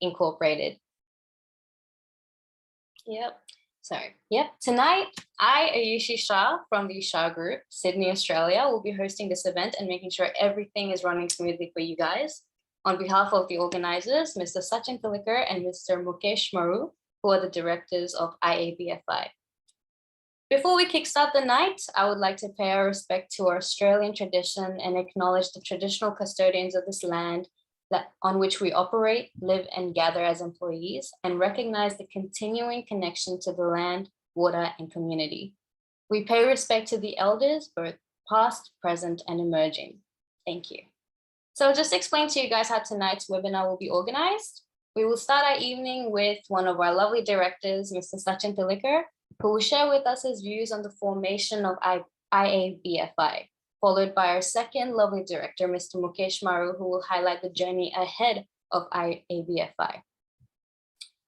Incorporated. Tonight, I, Ayushi Shah from the Shah Group, Sydney, Australia, will be hosting this event and making sure everything is running smoothly for you guys. On behalf of the organizers, Mr. Sachin Tilekar and Mr. Mukesh Maru, who are the directors of IABFI. Before we kickstart the night, I would like to pay our respect to our Australian tradition and acknowledge the traditional custodians of this land on which we operate, live, and gather as employees, and recognize the continuing connection to the land, water, and community. We pay respect to the elders, both past, present, and emerging. Thank you. So just explain to you guys how tonight's webinar will be organized. We will start our evening with one of our lovely directors, Mr. Sachin Tilekar, who will share with us his views on the formation of IABFI, followed by our second lovely director, Mr. Mukesh Maru, who will highlight the journey ahead of IABFI.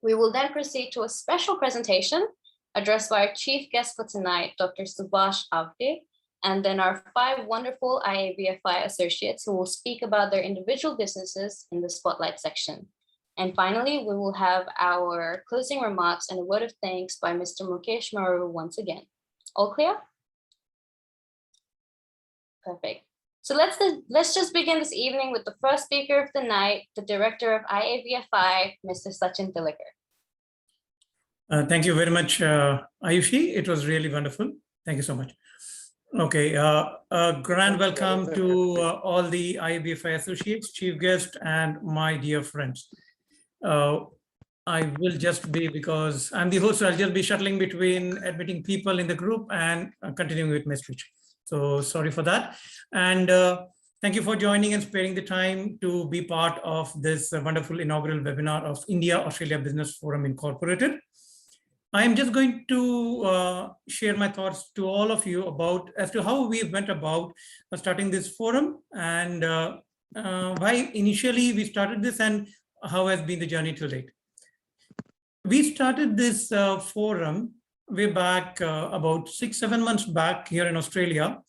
We will then proceed to a special presentation addressed by our chief guest for tonight, Dr. Subhash Avate, and then our 5 wonderful IABFI associates who will speak about their individual businesses in the spotlight section. And finally, we will have our closing remarks and a word of thanks by Mr. Mukesh Maru once again. All clear? Perfect. So let's just begin this evening with the first speaker of the night, the director of IABFI, Mr. Sachin Tilekar. Thank you very much, Ayushi. It was really wonderful. Thank you so much. Okay, a grand welcome to all the IABFI associates, chief guest, and my dear friends. I will just be, because I'm the host, so I'll just be shuttling between admitting people in the group and continuing with my speech. So sorry for that. And thank you for joining and sparing the time to be part of this wonderful inaugural webinar of India-Australia Business Forum Incorporated. I'm just going to share my thoughts to all of you about as to how we went about starting this forum and why initially we started this and how has been the journey till date. We started this forum way back about 6-7 months back here in Australia.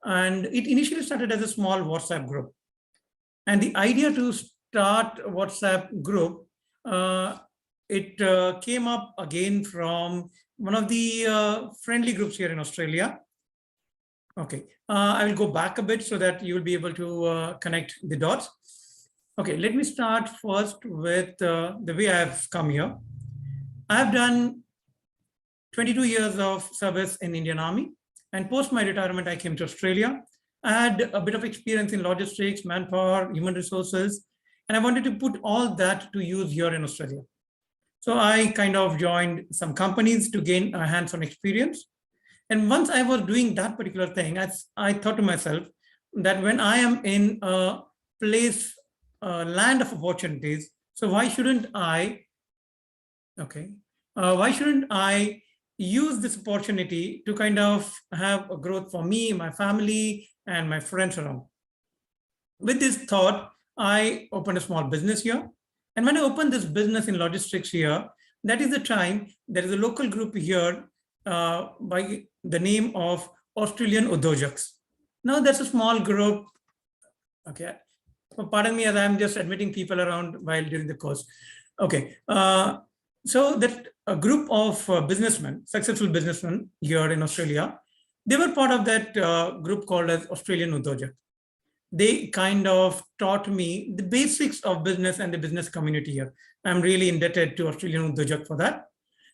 And it initially started as a small WhatsApp group. And the idea to start a WhatsApp group, it came up again from one of the friendly groups here in Australia. Okay, I will go back a bit so that you will be able to connect the dots. Okay, let me start first with the way I have come here. I have done 22 years of service in Indian Army, and post my retirement, I came to Australia. I had a bit of experience in logistics, manpower, human resources, and I wanted to put all that to use here in Australia. So I kind of joined some companies to gain a hands-on experience. And once I was doing that particular thing, I thought to myself that when I am in a place, land of opportunities, so why shouldn't I use this opportunity to kind of have a growth for me, my family, and my friends around? With this thought, I opened a small business here. And when I opened this business in logistics here, that is the time there is a local group here by the name of Australian Udyojaks. Now that's a small group. Okay, pardon me as I'm just admitting people around while during the course. Okay, so that a group of businessmen, successful businessmen here in Australia, they were part of that group called as Australian Udyojak. They kind of taught me the basics of business and the business community here. I'm really indebted to Australian Udyojak for that.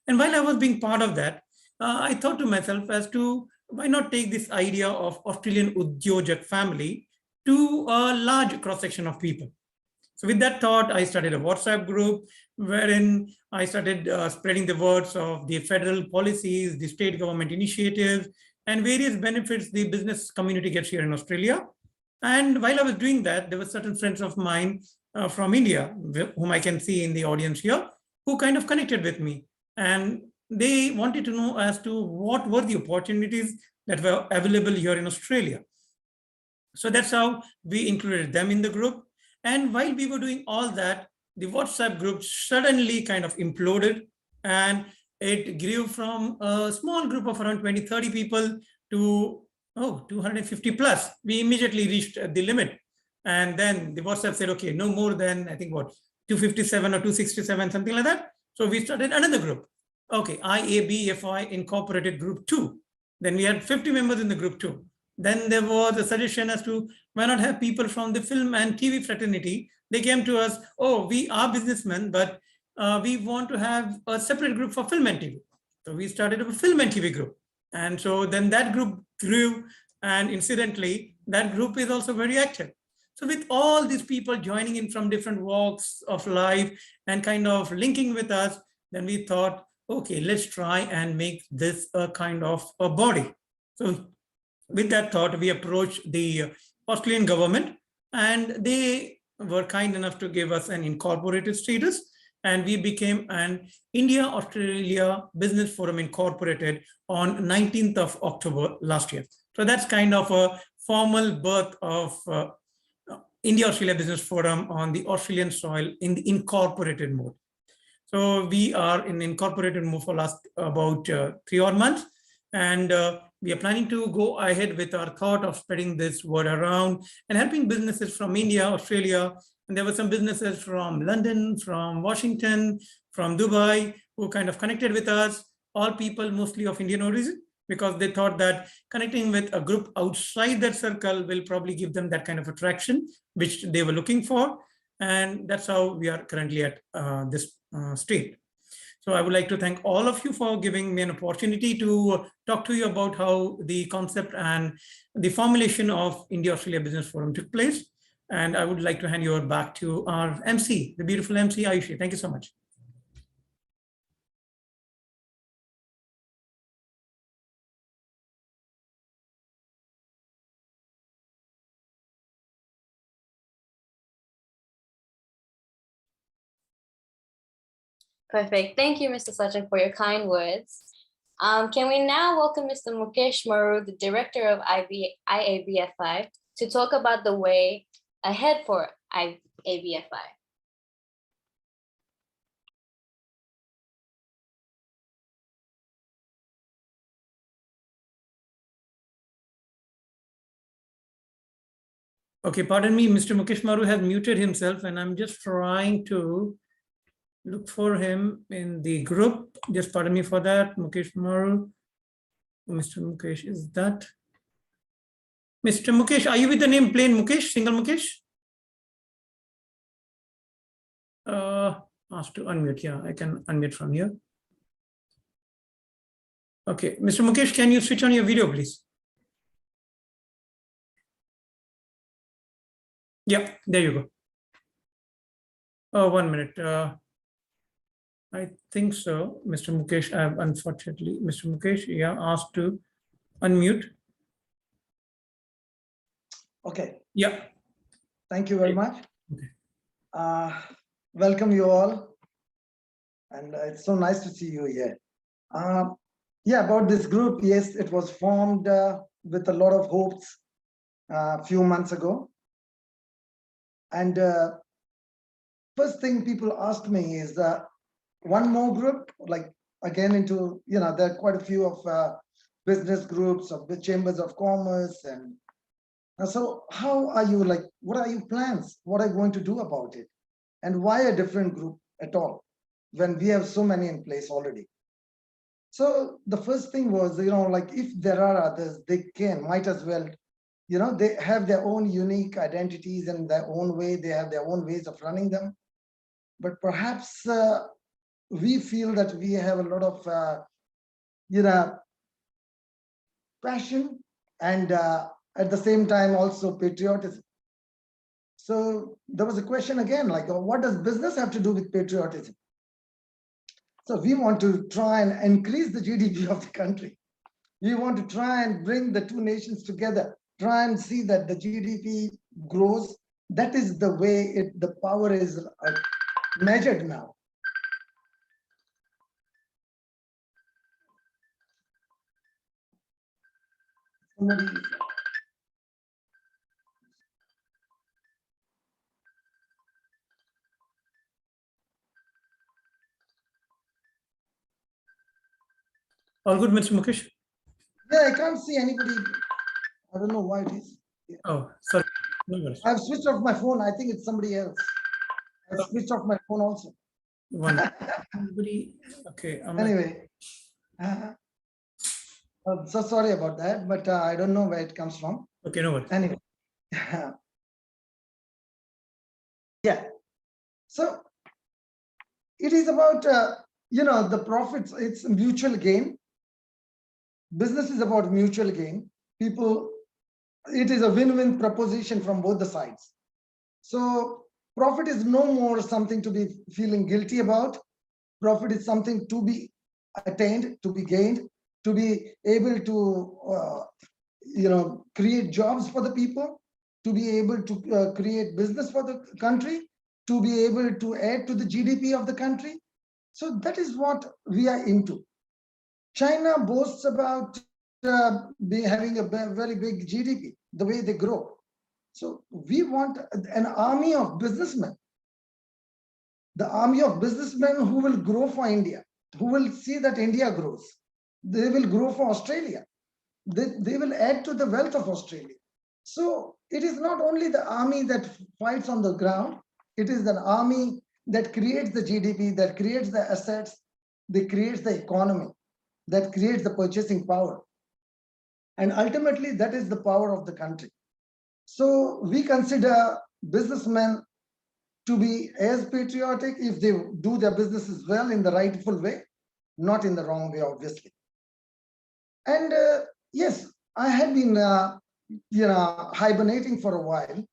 And while I was being part of that, I thought to myself as to why not take this idea of Australian Udyojak family to a large cross-section of people. So with that thought, I started a WhatsApp group wherein I started spreading the words of the federal policies, the state government initiatives, and various benefits the business community gets here in Australia. And while I was doing that, there were certain friends of mine from India, whom I can see in the audience here, who kind of connected with me. And they wanted to know as to what were the opportunities that were available here in Australia. So that's how we included them in the group. And while we were doing all that, the WhatsApp group suddenly kind of imploded, and it grew from a small group of around 20-30 people to 250 plus. We immediately reached the limit. And then the WhatsApp said, okay, no more than, I think, 257 or 267, something like that. So we started another group. Okay, IABFI Incorporated Group 2. Then we had 50 members in the group 2. Then there was a suggestion as to why not have people from the film and TV fraternity. They came to us, oh, we are businessmen, but we want to have a separate group for film and TV. So we started a film and TV group. And so then that group grew, and incidentally, that group is also very active. So with all these people joining in from different walks of life and kind of linking with us, then we thought, okay, let's try and make this a kind of a body. So with that thought, we approached the Australian government, and they were kind enough to give us an incorporated status, and we became an India-Australia Business Forum Incorporated on 19th of October last year. So that's kind of a formal birth of India-Australia Business Forum on the Australian soil in the incorporated mode. So we are in incorporated mode for last about 3 odd months, and we are planning to go ahead with our thought of spreading this word around and helping businesses from India, Australia, and there were some businesses from London, from Washington, from Dubai, who kind of connected with us, all people mostly of Indian origin, because they thought that connecting with a group outside that circle will probably give them that kind of attraction, which they were looking for. And that's how we are currently at this state. So I would like to thank all of you for giving me an opportunity to talk to you about how the concept and the formulation of India-Australia Business Forum took place. And I would like to hand you over back to our MC, the beautiful MC, Ayushi. Thank you so much. Perfect. Thank you, Mr. Sachin, for your kind words. Can we now welcome Mr. Mukesh Maru, the director of IABFI, to talk about the way ahead for IABFI. Okay, pardon me, Mr. Mukesh Maru has muted himself, and I'm just trying to look for him in the group. Just pardon me for that. Mukesh Maru. Mr. Mukesh, is that? Mr. Mukesh, are you with the name plain Mukesh, single Mukesh? Asked to unmute. Yeah, I can unmute from here. Okay, Mr. Mukesh, can you switch on your video, please? Yeah, there you go. Oh, 1 minute. I think so, Mr. Mukesh. Unfortunately, Mr. Mukesh, yeah, asked to unmute. Okay. Yeah. Thank you very much. Okay. Welcome you all, and it's so nice to see you here. Yeah, about this group, yes, it was formed with a lot of hopes a few months ago. And first thing people asked me is one more group, like again into, there are quite a few of business groups of the chambers of commerce. And so how are you, like, what are your plans? What are you going to do about it? And why a different group at all when we have so many in place already? So the first thing was, like if there are others, they might as well, they have their own unique identities and their own way, they have their own ways of running them. But perhaps we feel that we have a lot of, passion and at the same time also patriotism. So there was a question again, like, what does business have to do with patriotism? So we want to try and increase the GDP of the country. We want to try and bring the two nations together, try and see that the GDP grows. That is the way the power is measured now. All good, Mr. Mukesh? Yeah, I can't see anybody. I don't know why it is. Oh, sorry. No worries. I've switched off my phone. I think it's somebody else. I switched off my phone also. One. Everybody, okay. Anyway, I'm so sorry about that, but I don't know where it comes from. Okay, no worries. Anyway, yeah. So it is about, the profits. It's mutual gain. Business is about mutual gain. People, it is a win-win proposition from both the sides. So profit is no more something to be feeling guilty about. Profit is something to be attained, to be gained, to be able to, create jobs for the people, to be able to create business for the country, to be able to add to the GDP of the country. So that is what we are into. China boasts about having a very big GDP, the way they grow. So we want an army of businessmen, the army of businessmen who will grow for India, who will see that India grows. They will grow for Australia. They will add to the wealth of Australia. So it is not only the army that fights on the ground, it is an army that creates the GDP, that creates the assets, that creates the economy, that creates the purchasing power. And ultimately, that is the power of the country. So we consider businessmen to be as patriotic if they do their businesses well in the rightful way, not in the wrong way, obviously. And yes, I had been, hibernating for a while.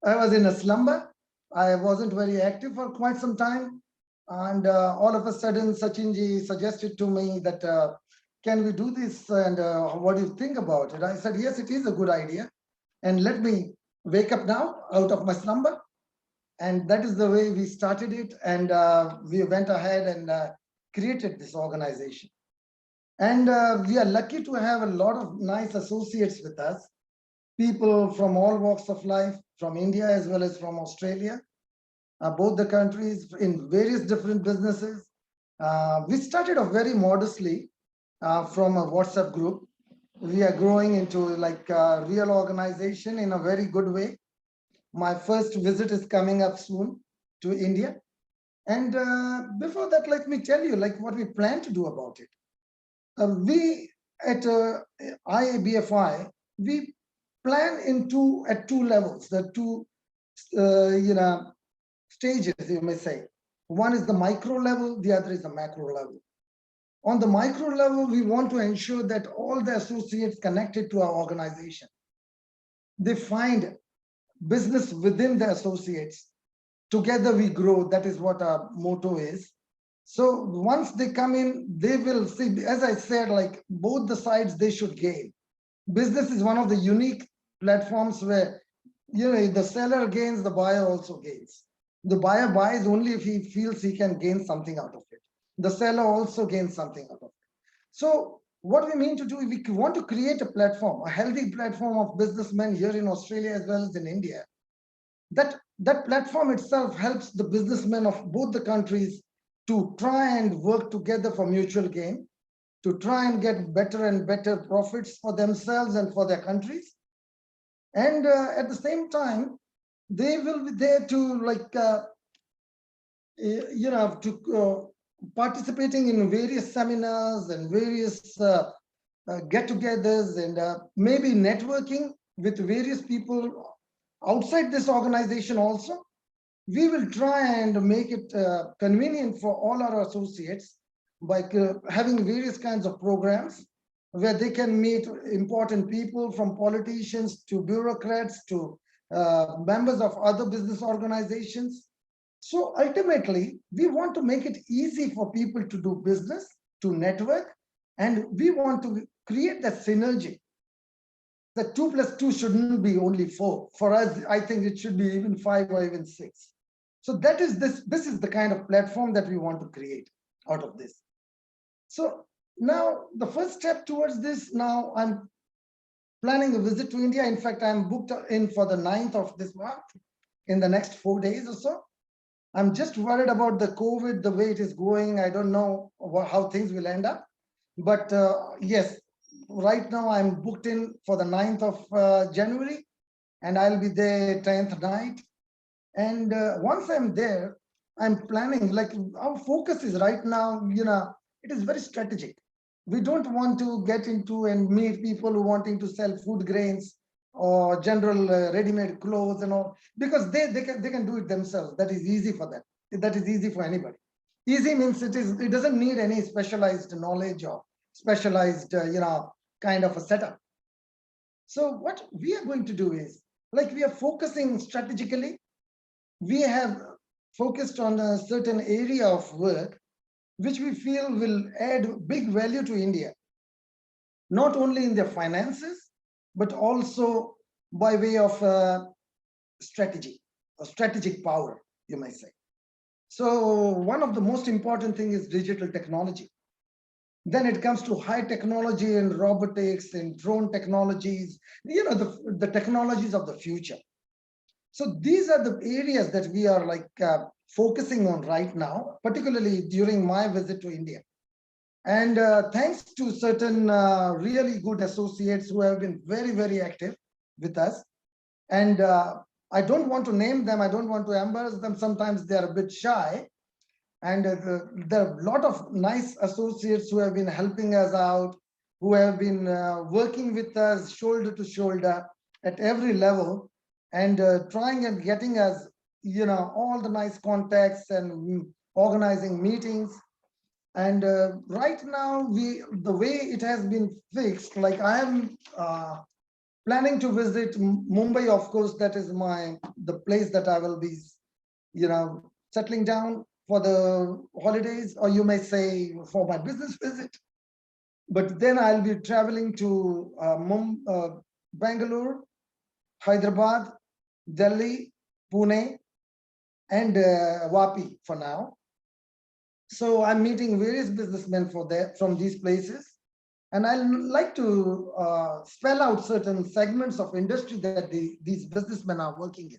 I was in a slumber. I wasn't very active for quite some time. And all of a sudden, Sachinji suggested to me that, can we do this? And what do you think about it? I said, yes, it is a good idea. And let me wake up now out of my slumber. And that is the way we started it. And we went ahead and created this organization. And we are lucky to have a lot of nice associates with us, people from all walks of life, from India as well as from Australia, both the countries in various different businesses. We started off very modestly from a WhatsApp group. We are growing into like a real organization in a very good way. My first visit is coming up soon to India. And before that, let me tell you like what we plan to do about it. We at IABFI, we plan at two levels, the two stages, you may say. One is the micro level, the other is the macro level. On the micro level, we want to ensure that all the associates connected to our organization, they find business within the associates. Together we grow. That is what our motto is. So once they come in, they will see, as I said, like both the sides, they should gain. Business is one of the unique platforms where, the seller gains, the buyer also gains. The buyer buys only if he feels he can gain something out of it. The seller also gains something out of it. So what we mean to do, we want to create a platform, a healthy platform of businessmen here in Australia as well as in India. That platform itself helps the businessmen of both the countries to try and work together for mutual gain, to try and get better and better profits for themselves and for their countries. And at the same time, they will be there to participating in various seminars and various get-togethers and maybe networking with various people outside this organization also. We will try and make it convenient for all our associates by having various kinds of programs where they can meet important people, from politicians to bureaucrats to members of other business organizations. So ultimately, we want to make it easy for people to do business, to network, and we want to create that synergy. The 2 + 2 shouldn't be only 4. For us, I think it should be even 5 or even 6. So that is this is the kind of platform that we want to create out of this. So now the first step towards this, now I'm planning a visit to India. In fact, I'm booked in for the 9th of this month, in the next 4 days or so. I'm just worried about the COVID, the way it is going. I don't know how things will end up. But yes, right now I'm booked in for the 9th of January, and I'll be there 10th night. And once I'm there, I'm planning, like our focus is right now, it is very strategic. We don't want to get into and meet people who wanting to sell food grains or general ready-made clothes and all, because they can do it themselves. That is easy for them. That is easy for anybody. Easy means it doesn't need any specialized knowledge or specialized, kind of a setup. So what we are going to do is, like, we are focusing strategically. We have focused on a certain area of work which we feel will add big value to India, not only in their finances, but also by way of strategy or strategic power, you might say. So one of the most important thing is digital technology. Then it comes to high technology and robotics and drone technologies, the technologies of the future. So these are the areas that we are like focusing on right now, particularly during my visit to India. And thanks to certain really good associates who have been very, very active with us. And I don't want to name them. I don't want to embarrass them. Sometimes they are a bit shy. And there are a lot of nice associates who have been helping us out, who have been working with us shoulder to shoulder at every level, and trying and getting us, all the nice contacts and organizing meetings. And right now, the way it has been fixed, like I am planning to visit Mumbai, of course, that is the place that I will be, settling down for the holidays, or you may say for my business visit. But then I'll be traveling to Bangalore, Hyderabad, Delhi, Pune, and Vapi for now. So I'm meeting various businessmen from these places. And I'd like to spell out certain segments of industry that these businessmen are working in.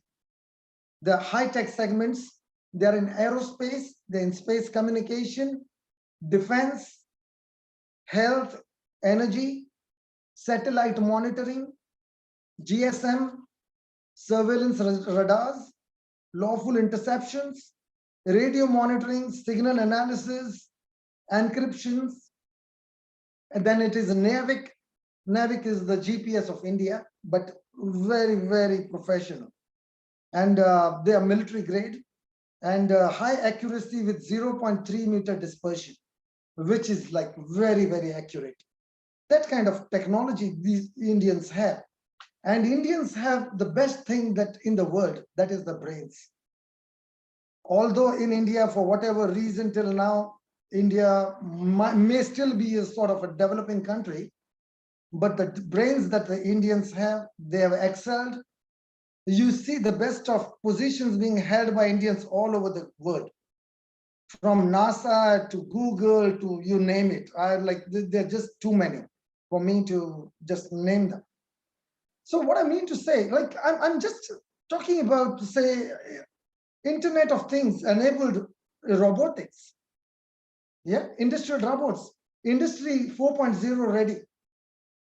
The high-tech segments, they're in aerospace, they're in space communication, defense, health, energy, satellite monitoring, GSM, surveillance radars, lawful interceptions, radio monitoring, signal analysis, encryptions. And then it is NAVIC. NAVIC is the GPS of India, but very, very professional. And they are military grade and high accuracy with 0.3 meter dispersion, which is like very, very accurate. That kind of technology these Indians have. And Indians have the best thing that in the world, that is the brains. Although in India, for whatever reason till now, India may still be a sort of a developing country, but the brains that the Indians have, they have excelled. You see the best of positions being held by Indians all over the world, from NASA to Google to you name it. There are just too many for me to just name them. So what I mean to say, like I'm just talking about, say, Internet of Things enabled robotics. Yeah, industrial robots, Industry 4.0 ready.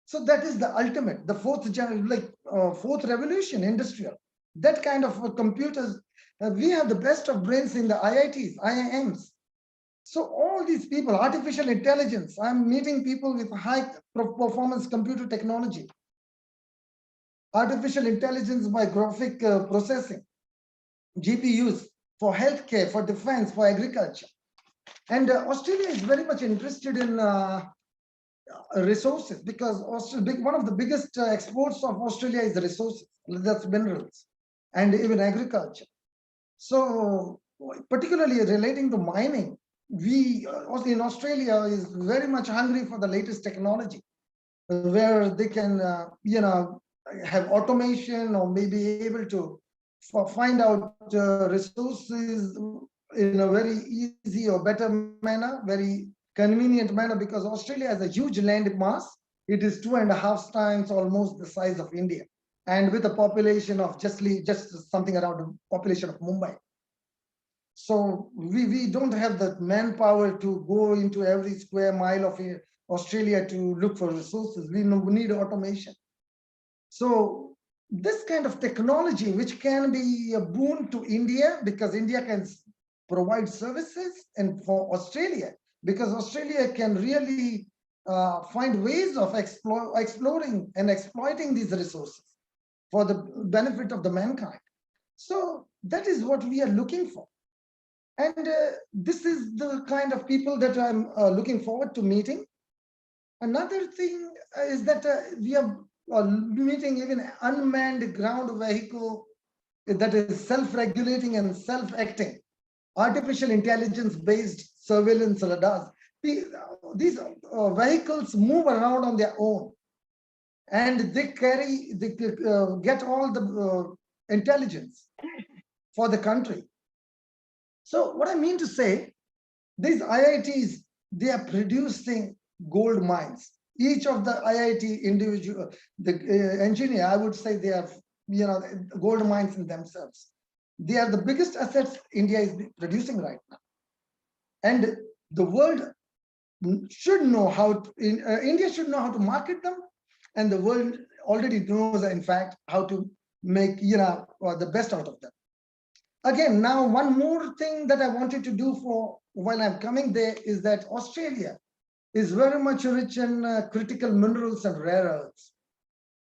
So that is the ultimate, the fourth revolution, industrial. That kind of computers, we have the best of brains in the IITs, IIMs. So all these people, artificial intelligence, I'm meeting people with high performance computer technology. Artificial intelligence by graphic processing, GPUs for healthcare, for defense, for agriculture. And Australia is very much interested in resources, because one of the biggest exports of Australia is the resources, that's minerals and even agriculture. So particularly relating to mining, we in Australia is very much hungry for the latest technology, where they can have automation or maybe able to find out resources in a very easy or better manner, very convenient manner, because Australia has a huge land mass. It is 2.5 times almost the size of India, and with a population of just something around the population of Mumbai. So we don't have the manpower to go into every square mile of Australia to look for resources. We need automation. So this kind of technology, which can be a boon to India, because India can provide services, and for Australia, because Australia can really find ways of exploring and exploiting these resources for the benefit of the mankind. So that is what we are looking for. And this is the kind of people that I'm looking forward to meeting. Another thing is that we are meeting even unmanned ground vehicle that is self-regulating and self-acting, artificial intelligence-based surveillance radars. These vehicles move around on their own, and they get all the intelligence for the country. So what I mean to say, these IITs, they are producing gold mines. Each of the IIT individual, the engineer, I would say they are, gold mines in themselves. They are the biggest assets India is producing right now. And the world should know how to, India should know how to market them. And the world already knows, in fact, how to make, the best out of them. Again, now one more thing that I wanted to do for while I'm coming there is that Australia is very much rich in critical minerals and rare earths.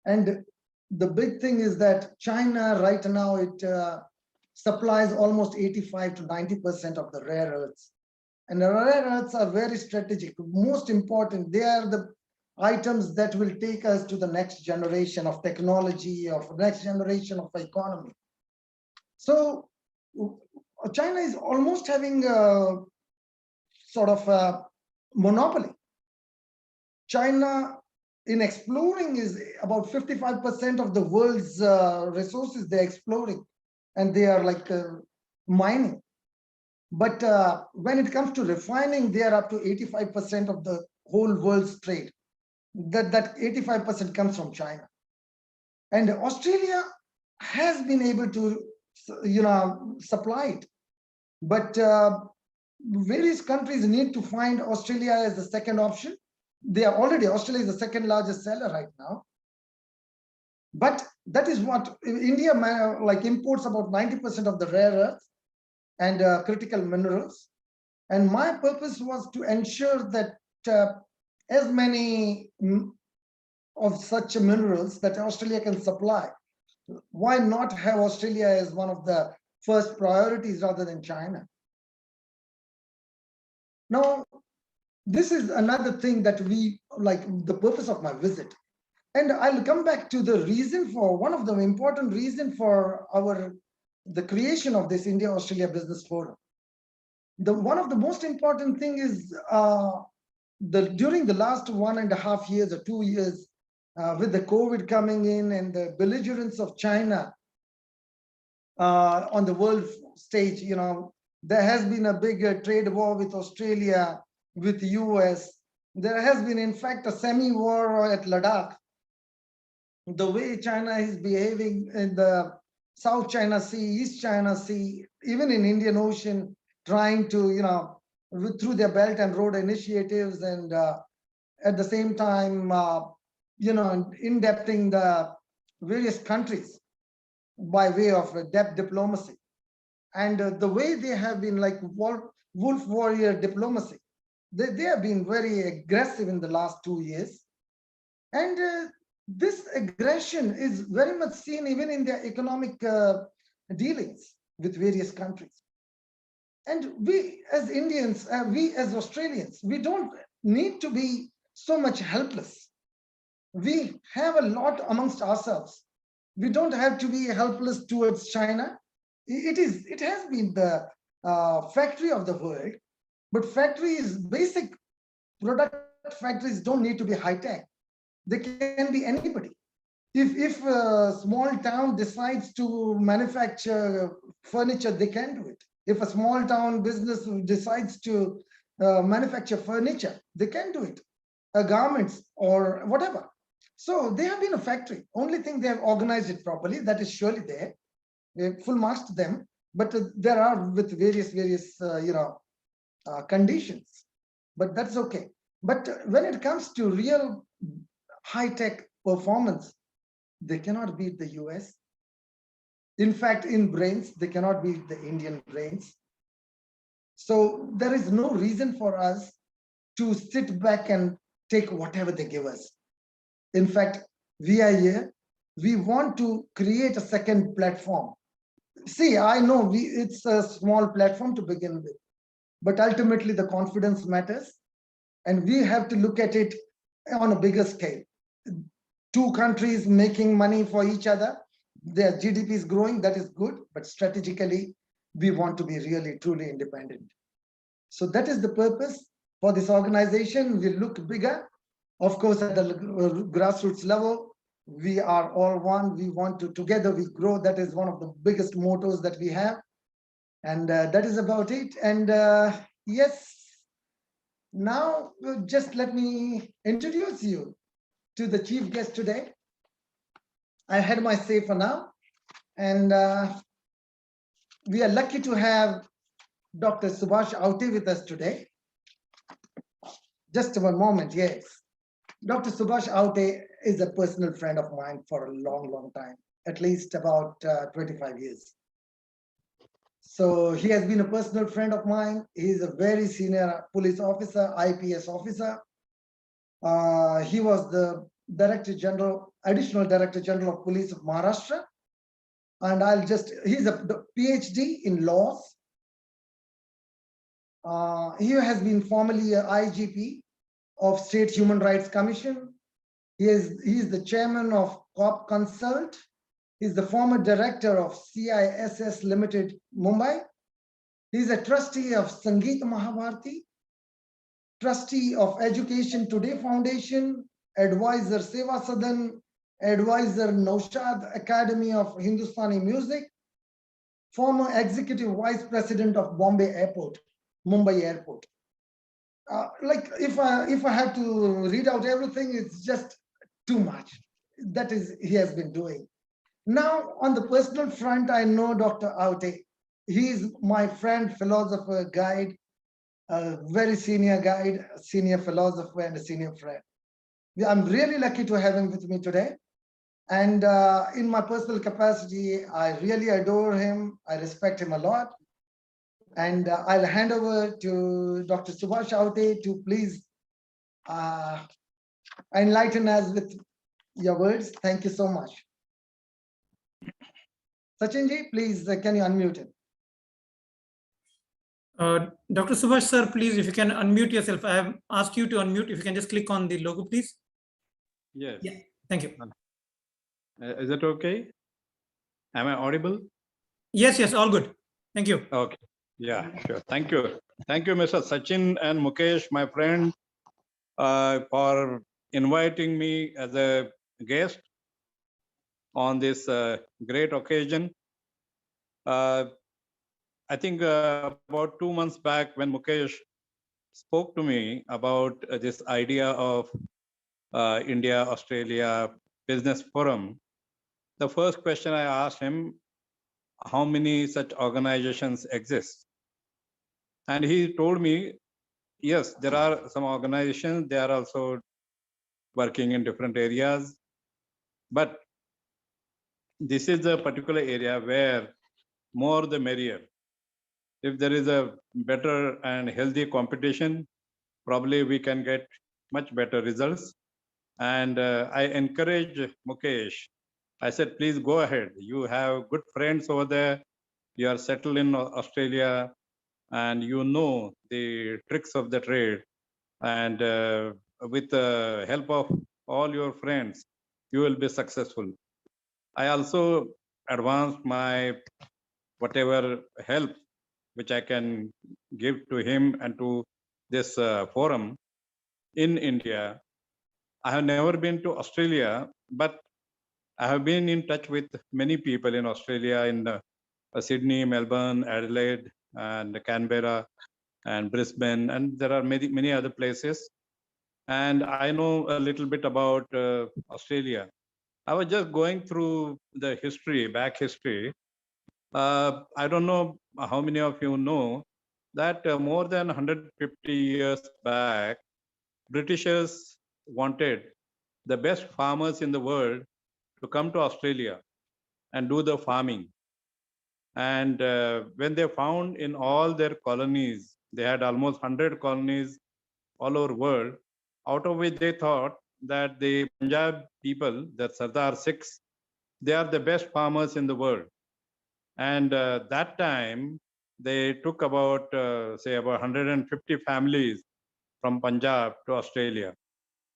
And the big thing is that China right now, it supplies almost 85 to 90% of the rare earths. And the rare earths are very strategic, most important. They are the items that will take us to the next generation of technology, of next generation of economy. So China is almost having a sort of a monopoly. China in exploring is about 55% of the world's resources they're exploring, and they are like mining. But when it comes to refining, they are up to 85% of the whole world's trade. That 85% comes from China. And Australia has been able to, supply it. But various countries need to find Australia as the second option. Australia is the second largest seller right now. But that is what India imports about 90% of the rare earths and critical minerals. And my purpose was to ensure that as many of such minerals that Australia can supply. Why not have Australia as one of the first priorities rather than China? Now, this is another thing that the purpose of my visit. And I'll come back to the reason for, one of the important reason for the creation of this India-Australia Business Forum. One of the most important thing is during the last 1.5 years or 2 years, with the COVID coming in and the belligerence of China on the world stage, there has been a big trade war with Australia, with the US. There has been, in fact, a semi-war at Ladakh. The way China is behaving in the South China Sea, East China Sea, even in Indian Ocean, trying to, through their Belt and Road initiatives, and at the same time, in-depthing the various countries by way of depth diplomacy. And the way they have been like wolf warrior diplomacy, they have been very aggressive in the last 2 years. And this aggression is very much seen even in their economic dealings with various countries. And we as Indians, we as Australians, we don't need to be so much helpless. We have a lot amongst ourselves. We don't have to be helpless towards China. It has been the factory of the world, but factories, basic product factories don't need to be high-tech. They can be anybody. If a small town decides to manufacture furniture, they can do it. If a small town business decides to manufacture furniture, they can do it. Garments or whatever. So they have been a factory. Only thing they have organized it properly. That is surely there. Full marks to them. But there are with various conditions. But that's okay. But when it comes to real high-tech performance, they cannot beat the US. In fact, in brains, they cannot beat the Indian brains. So there is no reason for us to sit back and take whatever they give us. In fact, we are here. We want to create a second platform. See, I know it's a small platform to begin with, but ultimately the confidence matters. And we have to look at it on a bigger scale. Two countries making money for each other, their GDP is growing, that is good, but strategically, we want to be really, truly independent. So that is the purpose for this organization. We look bigger. Of course, at the grassroots level, we are all one. We want to, together we grow. That is one of the biggest mottos that we have. And that is about it. And yes, now just let me introduce you to the chief guest today. I had my say for now. And we are lucky to have Dr. Subhash Avate with us today. Just one moment, yes. Dr. Subhash Avate is a personal friend of mine for a long, long time, at least about 25 years. So he has been a personal friend of mine. He is a very senior police officer, IPS officer. He was the Director General, Additional Director General of Police of Maharashtra. And he's a PhD in laws. He has been formerly an IGP of State Human Rights Commission. He is the chairman of COP Consult. He's the former director of CISS Limited, Mumbai. He's a trustee of Sangeet Mahabharati, trustee of Education Today Foundation, advisor Seva Sadan, advisor Naushad Academy of Hindustani Music, former executive vice president of Bombay Airport, Mumbai Airport. Like if I had to read out everything, it's just too much. That is, he has been doing. Now, on the personal front, I know Dr. Avate. He is my friend, philosopher, guide, a very senior guide, senior philosopher, and a senior friend. I'm really lucky to have him with me today. And in my personal capacity, I really adore him. I respect him a lot. And I'll hand over to Dr. Subhash Avate to please enlighten us with your words. Thank you so much. Sachin-ji, please, can you unmute him? Dr. Subhash, sir, please, if you can unmute yourself. I have asked you to unmute. If you can just click on the logo, please. Yes. Yeah, thank you. Is it okay? Am I audible? Yes, yes, all good. Thank you. Okay. Yeah, sure. Thank you. Thank you, Mr. Sachin and Mukesh, my friend, for inviting me as a guest on this great occasion. I think about 2 months back when Mukesh spoke to me about this idea of India-Australia Business Forum, the first question I asked him, how many such organizations exist? And he told me, yes, there are some organizations, they are also working in different areas, but this is a particular area where more the merrier. If there is a better and healthy competition, probably we can get much better results. And I encourage Mukesh. I said, please go ahead. You have good friends over there. You are settled in Australia and you know the tricks of the trade. And with the help of all your friends, you will be successful. I also advanced my whatever help which I can give to him and to this forum in India. I have never been to Australia, but I have been in touch with many people in Australia, in Sydney, Melbourne, Adelaide, and Canberra, and Brisbane, and there are many other places. And I know a little bit about Australia. I was just going through the history, back history. I don't know how many of you know that more than 150 years back, Britishers wanted the best farmers in the world to come to Australia and do the farming. And when they found in all their colonies, they had almost 100 colonies all over world, out of which they thought that the Punjab people, the Sardar Sikhs, they are the best farmers in the world. And that time, they took about, say, about 150 families from Punjab to Australia.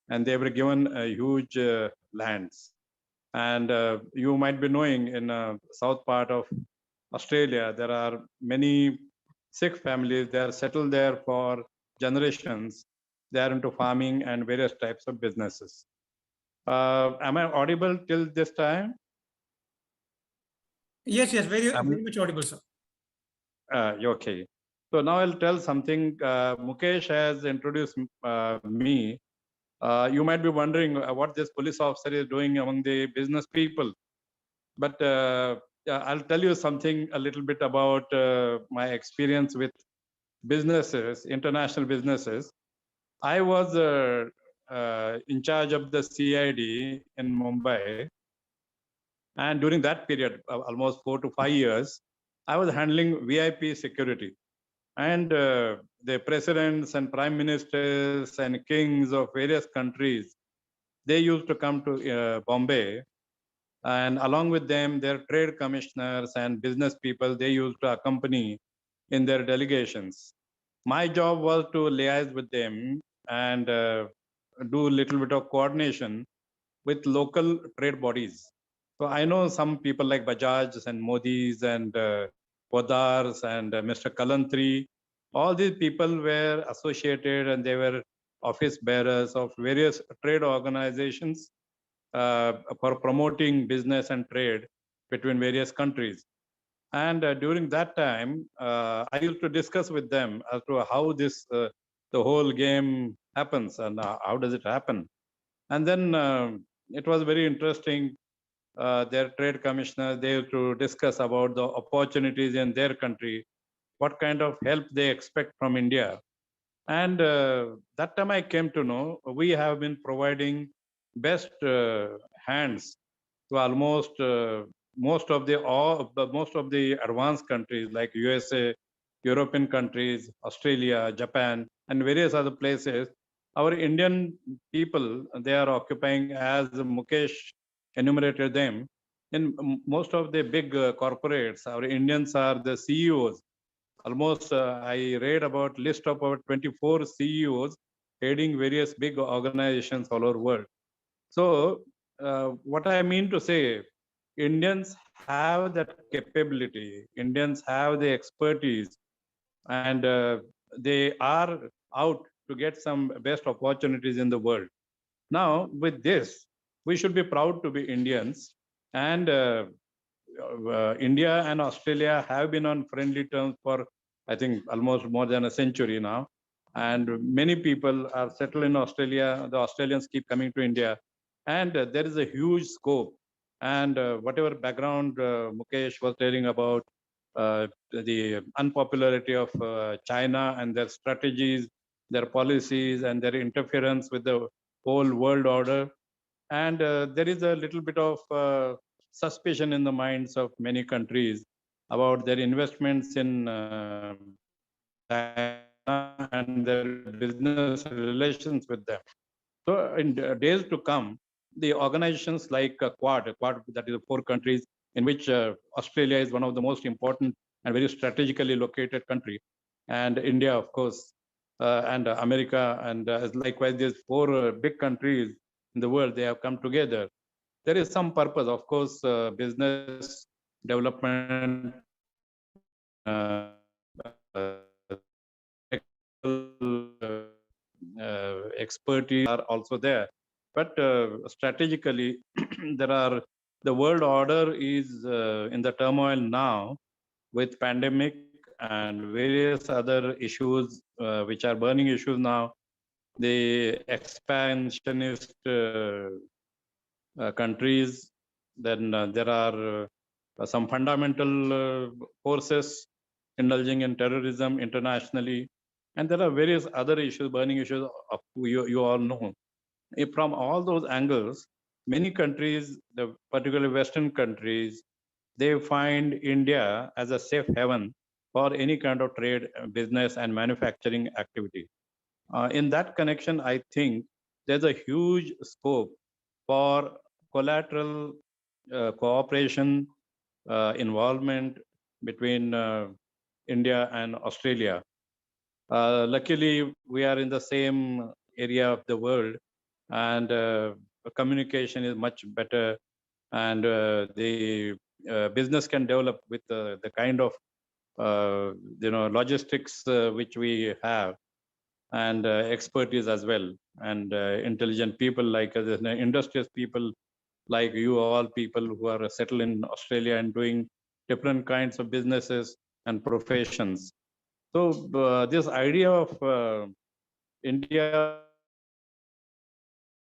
And they were given huge lands. And you might be knowing in south part of Australia, there are many Sikh families, they are settled there for generations. They are into farming and various types of businesses. Am I audible till this time? Yes, very much audible, sir. Okay. So now I'll tell something. Mukesh has introduced me. You might be wondering what this police officer is doing among the business people. But I'll tell you something a little bit about my experience with businesses, international businesses. I was in charge of the CID in Mumbai. And during that period, almost 4 to 5 years, I was handling VIP security. And the presidents and prime ministers and kings of various countries, they used to come to Bombay. And along with them, their trade commissioners and business people, they used to accompany in their delegations. My job was to liaise with them and do a little bit of coordination with local trade bodies. So I know some people like Bajaj and Modi's and Podars and Mr. Kalantri. All these people were associated and they were office bearers of various trade organizations for promoting business and trade between various countries. And during that time, I used to discuss with them as to how this, the whole game happens and how does it happen. And then it was very interesting. Their trade commissioner, they used to discuss about the opportunities in their country, what kind of help they expect from India. And that time I came to know we have been providing best hands to almost most of the advanced countries like USA, European countries, Australia, Japan, and various other places. Our Indian people, they are occupying, as Mukesh enumerated them, in most of the big corporates. Our Indians are the CEOs. Almost I read about list of about 24 CEOs heading various big organizations all over the world. So what I mean to say, Indians have that capability. Indians have the expertise, and they are out to get some best opportunities in the world. Now, with this, we should be proud to be Indians, and India and Australia have been on friendly terms for, I think, almost more than a century now. And many people are settled in Australia. The Australians keep coming to India. And there is a huge scope. And whatever background Mukesh was telling about the unpopularity of China and their strategies, their policies, and their interference with the whole world order. And there is a little bit of suspicion in the minds of many countries about their investments in China and their business relations with them. So in days to come, the organizations like Quad, that is 4 countries in which Australia is one of the most important and very strategically located country, and India, of course, and America, and likewise these 4 big countries in the world, they have come together. There is some purpose, of course, business development, expertise are also there. But strategically, the world order is in the turmoil now with pandemic and various other issues which are burning issues now. The expansionist countries, then there are some fundamental forces indulging in terrorism internationally, and there are various other issues, burning issues you all know. From all those angles, many countries, particularly Western countries, they find India as a safe haven for any kind of trade, business, and manufacturing activity. In that connection, I think there's a huge scope for collateral cooperation, involvement between India and Australia. Luckily, we are in the same area of the world, and communication is much better, and the business can develop with the kind of logistics which we have, and expertise as well, and intelligent people like us, industrious people like you all, people who are settled in Australia and doing different kinds of businesses and professions. So this idea of India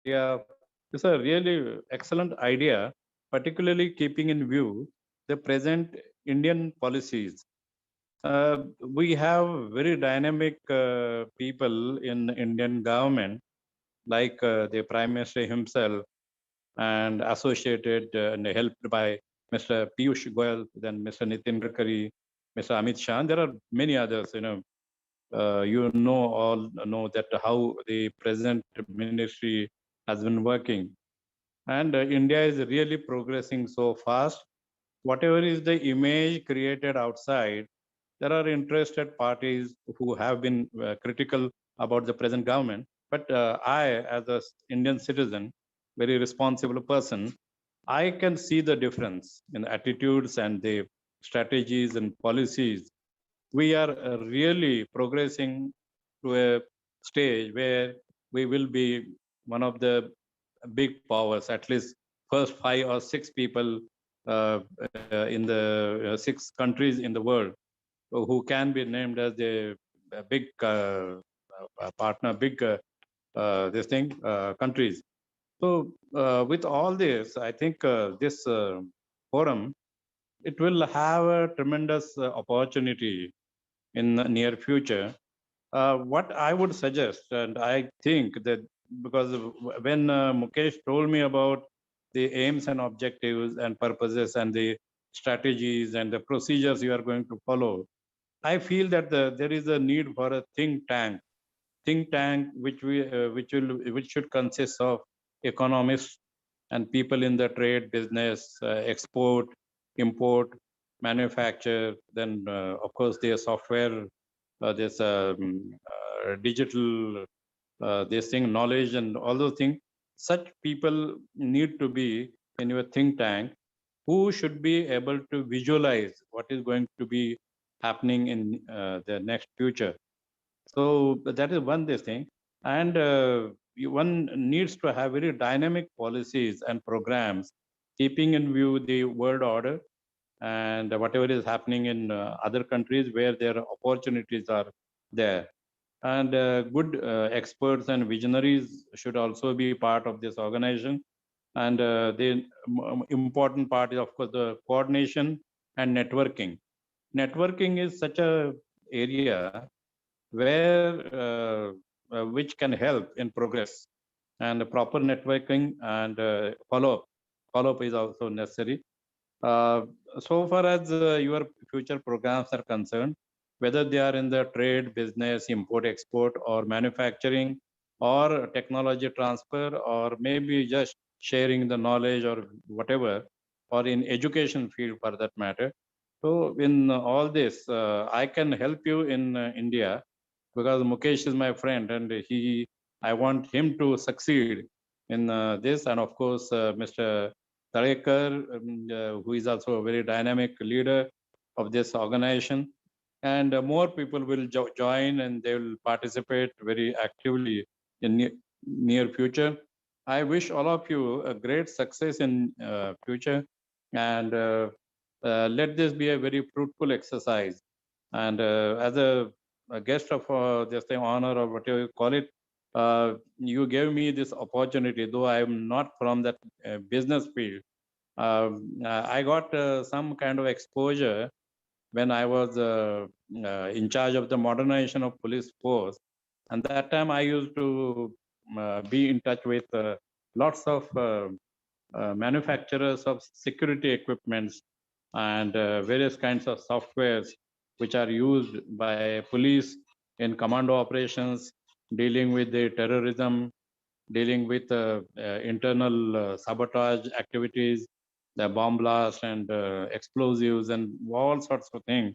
is a really excellent idea, particularly keeping in view the present Indian policies. We have very dynamic people in Indian government, like the Prime Minister himself, and associated and helped by Mr. Piyush Goyal, then Mr. Nitin Gadkari, Mr. Amit Shah. And there are many others. All know that how the present ministry has been working, and India is really progressing so fast. Whatever is the image created outside, there are interested parties who have been critical about the present government. But I, as an Indian citizen, very responsible person, I can see the difference in attitudes and the strategies and policies. We are really progressing to a stage where we will be one of the big powers, at least first 5 or 6 people in the 6 countries in the world who can be named as the big partner, big countries. So with all this, I think this forum, it will have a tremendous opportunity in the near future. What I would suggest, and I think that because when Mukesh told me about the aims and objectives and purposes and the strategies and the procedures you are going to follow, I feel that there is a need for a think tank which should consist of economists and people in the trade, business, export, import, manufacture. Then, of course, there's software, there's digital, this thing, knowledge, and all those things. Such people need to be in your think tank, who should be able to visualize what is going to be happening in the next future. So that is one this thing, and one needs to have very dynamic policies and programs, keeping in view the world order and whatever is happening in other countries where their opportunities are there. And good experts and visionaries should also be part of this organization. And the important part is, of course, the coordination and networking. Networking is such a area where which can help in progress, and proper networking and follow-up is also necessary. So far as your future programs are concerned, whether they are in the trade, business, import, export, or manufacturing, or technology transfer, or maybe just sharing the knowledge or whatever, or in education field for that matter. So in all this, I can help you in India, because Mukesh is my friend, and I want him to succeed in this. And of course, Mr. Tilekar, who is also a very dynamic leader of this organization. And more people will join, and they will participate very actively in near future. I wish all of you a great success in future, and let this be a very fruitful exercise. And as a guest of just the honor or whatever you call it, you gave me this opportunity, though I am not from that business field. I got some kind of exposure when I was in charge of the modernization of police force. And that time I used to be in touch with lots of manufacturers of security equipments and various kinds of softwares which are used by police in commando operations, dealing with the terrorism, dealing with internal sabotage activities, the bomb blast and explosives and all sorts of things.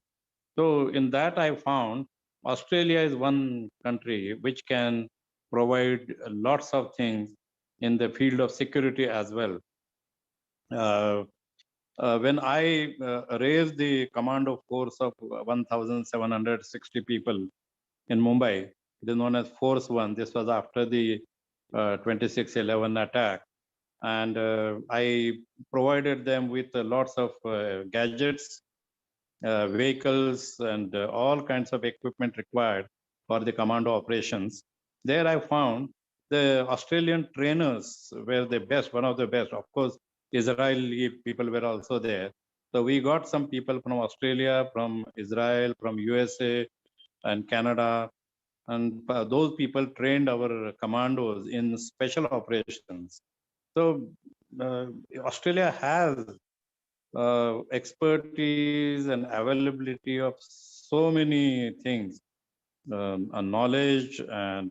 So in that I found Australia is one country which can provide lots of things in the field of security as well. When I raised the commando force of 1,760 people in Mumbai, it is known as Force One. This was after the 26/11 attack. And I provided them with lots of gadgets, vehicles, and all kinds of equipment required for the commando operations. There I found the Australian trainers were the best, one of the best. Of course, Israeli people were also there. So we got some people from Australia, from Israel, from USA and Canada. And those people trained our commandos in special operations. So Australia has expertise and availability of so many things, knowledge and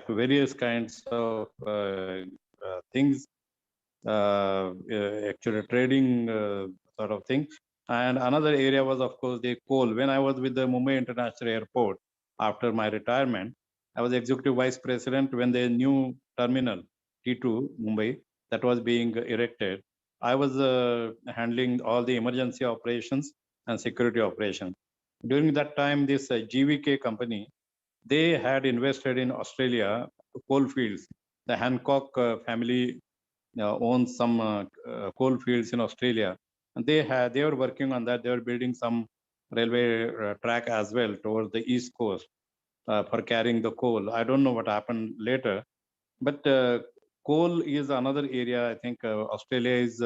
various kinds of things, actually trading sort of thing. And another area was, of course, the coal. When I was with the Mumbai International Airport after my retirement, I was executive vice president when the new terminal T2 Mumbai that was being erected. I was handling all the emergency operations and security operations. During that time, this GVK company, they had invested in Australia coal fields. The Hancock family owns some coal fields in Australia, and they were working on that. They were building some railway track as well towards the east coast for carrying the coal. I don't know what happened later, but coal is another area. I think Australia is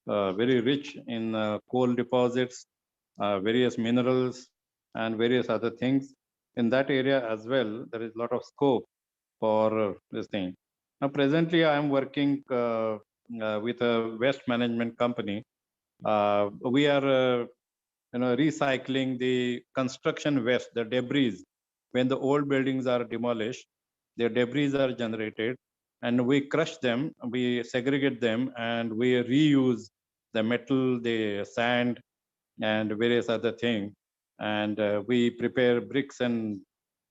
very rich in coal deposits, various minerals, and various other things. In that area as well, there is a lot of scope for this thing. Now, presently, I am working with a waste management company. We are, recycling the construction waste, the debris. When the old buildings are demolished, the debris are generated, and we crush them, we segregate them, and we reuse the metal, the sand, and various other things. And we prepare bricks and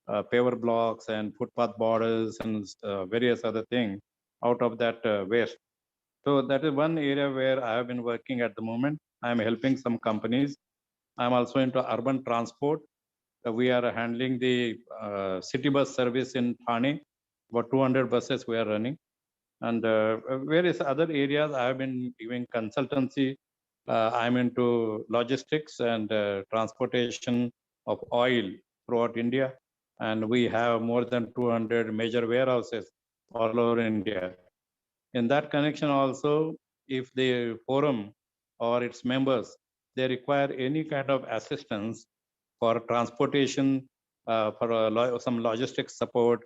paver blocks and footpath borders and various other things out of that waste. So that is one area where I have been working at the moment. I am helping some companies. I'm also into urban transport. We are handling the city bus service in Thane. About 200 buses we are running. And various other areas I have been giving consultancy. I'm into logistics and transportation of oil throughout India. And we have more than 200 major warehouses all over India. In that connection also, if the forum or its members, they require any kind of assistance for transportation, for some logistics support,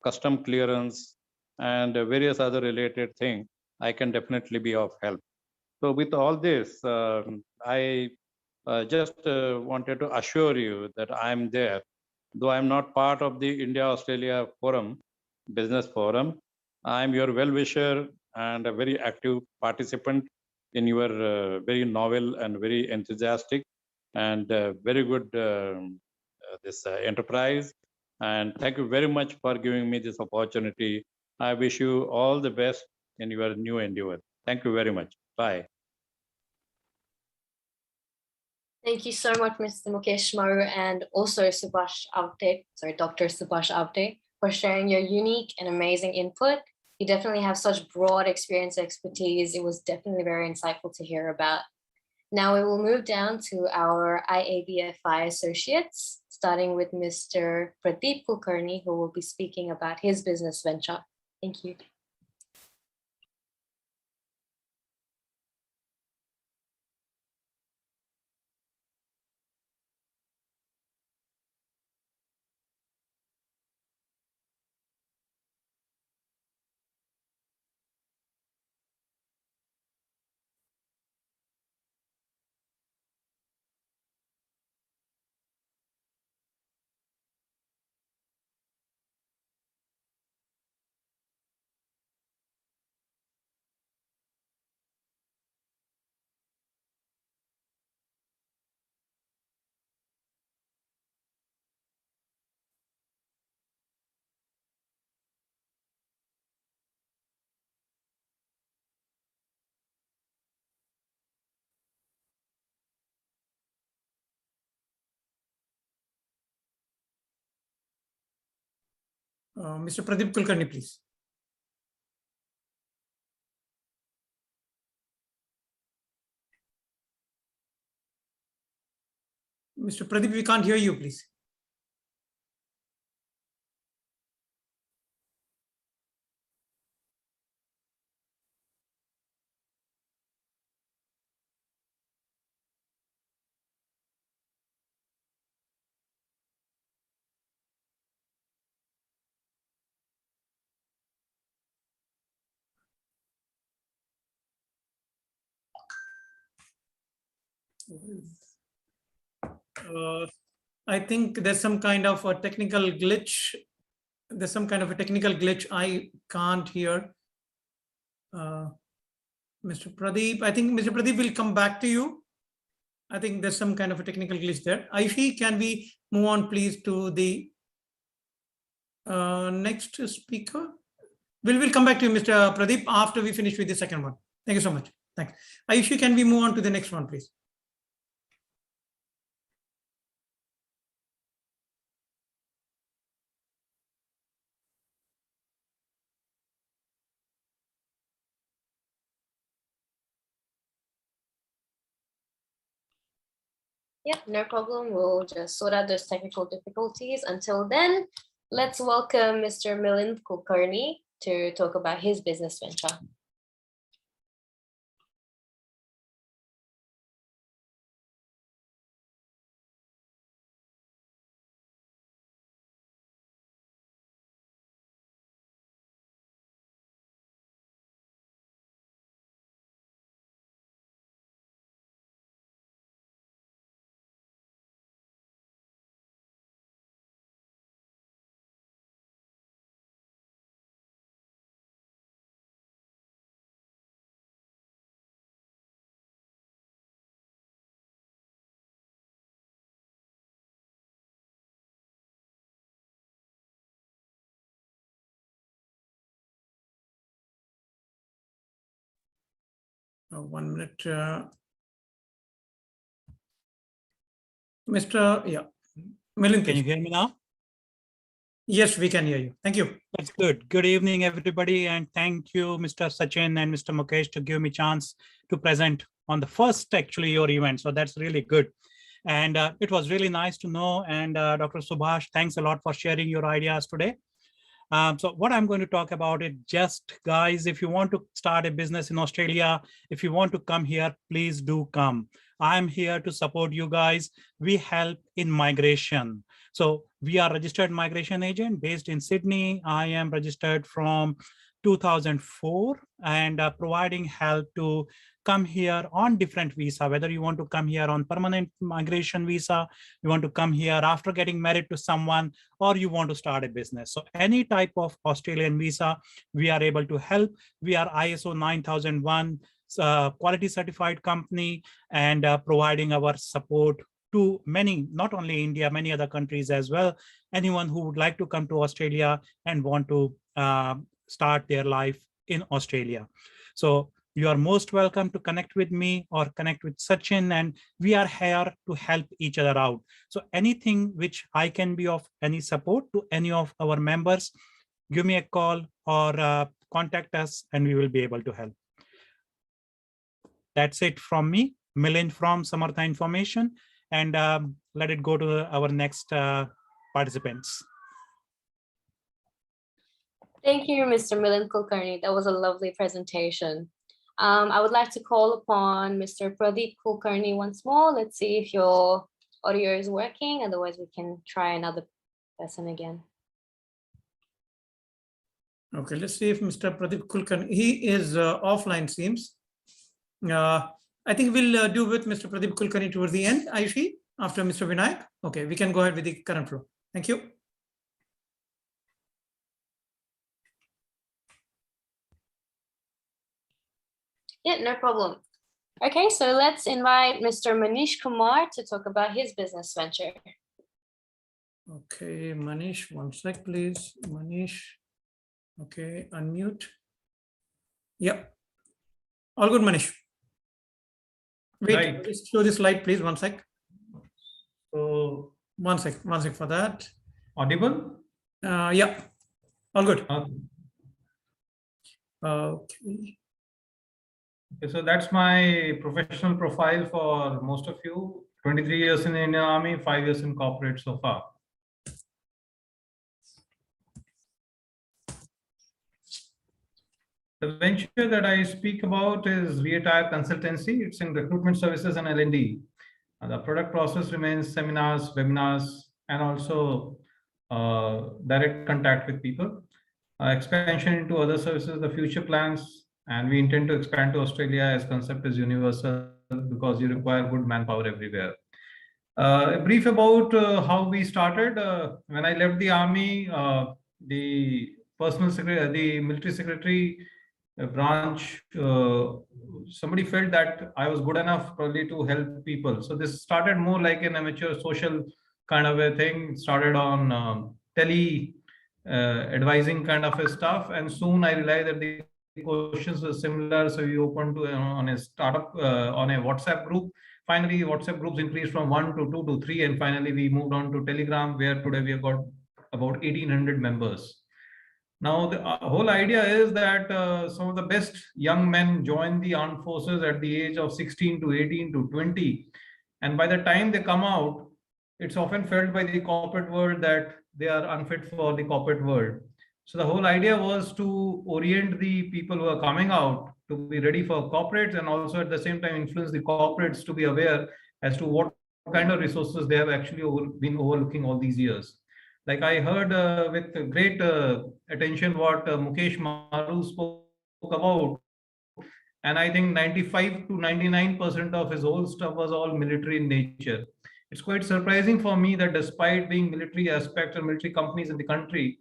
custom clearance, and various other related things, I can definitely be of help. So with all this, I just wanted to assure you that I'm there. Though I'm not part of the India-Australia Forum, Business Forum, I'm your well-wisher and a very active participant in your very novel and very enthusiastic and very good this enterprise. And thank you very much for giving me this opportunity. I wish you all the best in your new endeavor. Thank you very much. Bye. Thank you so much, Mr. Mukesh, Maru, and also Subhash Avate, Dr. Subhash Avate, for sharing your unique and amazing input. You definitely have such broad experience and expertise. It was definitely very insightful to hear about. Now we will move down to our IABFI associates, starting with Mr. Pradeep Kulkarni, who will be speaking about his business venture. Thank you. Mr. Pradeep Kulkarni, please. Mr. Pradeep, we can't hear you, please. I think there's some kind of a technical glitch. There's some kind of a technical glitch. I can't hear Mr. Pradeep. I think Mr. Pradeep will come back to you. I think there's some kind of a technical glitch there. Ayushi, can we move on, please, to the next speaker? We'll come back to you, Mr. Pradeep, after we finish with the second one. Thank you so much. Thanks. Ayushi, can we move on to the next one, please? Yeah, no problem. We'll just sort out those technical difficulties. Until then, let's welcome Mr. Milind Kulkarni to talk about his business venture. One minute. Mr. Yeah, Milind, Can you hear me now? Yes, we can hear you. Thank you. That's good. Good evening, everybody. And thank you, Mr. Sachin and Mr. Mukesh, to give me a chance to present on the first, actually, your event. So that's really good. And it was really nice to know. And Dr. Subhash, thanks a lot for sharing your ideas today. So what I'm going to talk about it, just guys, if you want to start a business in Australia, if you want to come here, please do come. I'm here to support you guys. We help in migration. So we are registered migration agent based in Sydney. I am registered from 2004 and providing help to come here on different visa, whether you want to come here on permanent migration visa, you want to come here after getting married to someone, or you want to start a business. So any type of Australian visa, we are able to help. We are ISO 9001 quality certified company and providing our support to many, not only India, many other countries as well. Anyone who would like to come to Australia and want to start their life in Australia. So you are most welcome to connect with me or connect with Sachin, and we are here to help each other out. So anything which I can be of any support to any of our members, give me a call or contact us and we will be able to help. That's it from me, Milind from Samartha Information, and let it go to our next participants. Thank you, Mr. Milind Kulkarni. That was a lovely presentation. I would like to call upon Mr. Pradeep Kulkarni once more. Let's see if your audio is working. Otherwise, we can try another person again. Okay, let's see if Mr. Pradeep Kulkarni, he is offline, seems. I think we'll do with Mr. Pradeep Kulkarni towards the end, Ayushi, after Mr. Vinayak. Okay, we can go ahead with the current flow. Thank you. Yeah, no problem. Okay, so let's invite Mr. Manish Kumar to talk about his business venture. Okay, Manish, one sec, please. Manish. Okay, unmute. Yep. All good, Manish. Wait, Right. just show the slide, please. One sec. So one sec for that. Audible? Yeah. All good. Okay. Okay. Okay, so that's my professional profile for most of you. 23 years in the Indian Army, 5 years in corporate so far. The venture that I speak about is Retd Consultancy. It's in recruitment services and L&D. The product process remains seminars, webinars, and also direct contact with people. Expansion into other services, the future plans, and we intend to expand to Australia as concept is universal because you require good manpower everywhere. A brief about how we started. When I left the army, the personal secretary, the military secretary branch, somebody felt that I was good enough probably to help people. So this started more like an amateur social kind of a thing. Started on tele advising kind of a stuff, and soon I realized that the questions were similar. So we opened to on a startup on a WhatsApp group. Finally, WhatsApp groups increased from 1 to 2 to 3, and finally we moved on to Telegram, where today we have got about 1,800 members. Now, the whole idea is that some of the best young men join the armed forces at the age of 16 to 18 to 20. And by the time they come out, it's often felt by the corporate world that they are unfit for the corporate world. So the whole idea was to orient the people who are coming out to be ready for corporates, and also at the same time influence the corporates to be aware as to what kind of resources they have actually been overlooking all these years. Like I heard with great attention what Mukesh Maru spoke about, and I think 95 to 99% of his whole stuff was all military in nature. It's quite surprising for me that despite being military aspects and military companies in the country,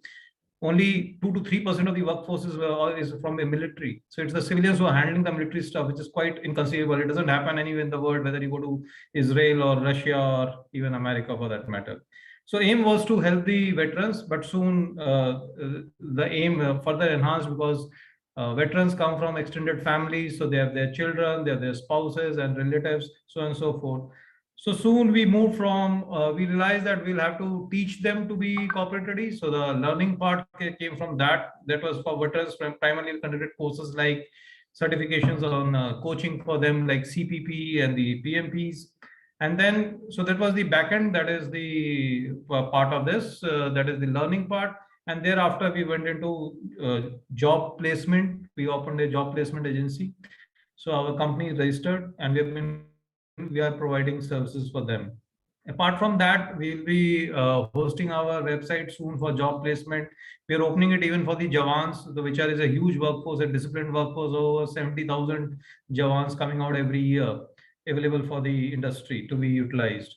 only 2 to 3% of the workforce is from the military. So it's the civilians who are handling the military stuff, which is quite inconceivable. It doesn't happen anywhere in the world, whether you go to Israel or Russia or even America for that matter. So aim was to help the veterans, but soon the aim further enhanced because veterans come from extended families. So they have their children, they have their spouses and relatives, so on and so forth. So soon we moved from, we realized that we'll have to teach them to be corporate ready. So the learning part came from that. That was for veterans, primarily conducted courses like certifications on coaching for them, like CPP and the PMPs. And then, so that was the backend, that is the part of this, that is the learning part. And thereafter we went into job placement. We opened a job placement agency. So our company is registered and we are providing services for them. Apart from that, we'll be hosting our website soon for job placement. We're opening it even for the Jawans, which is a huge workforce, a disciplined workforce, over 70,000 Jawans coming out every year, available for the industry to be utilized.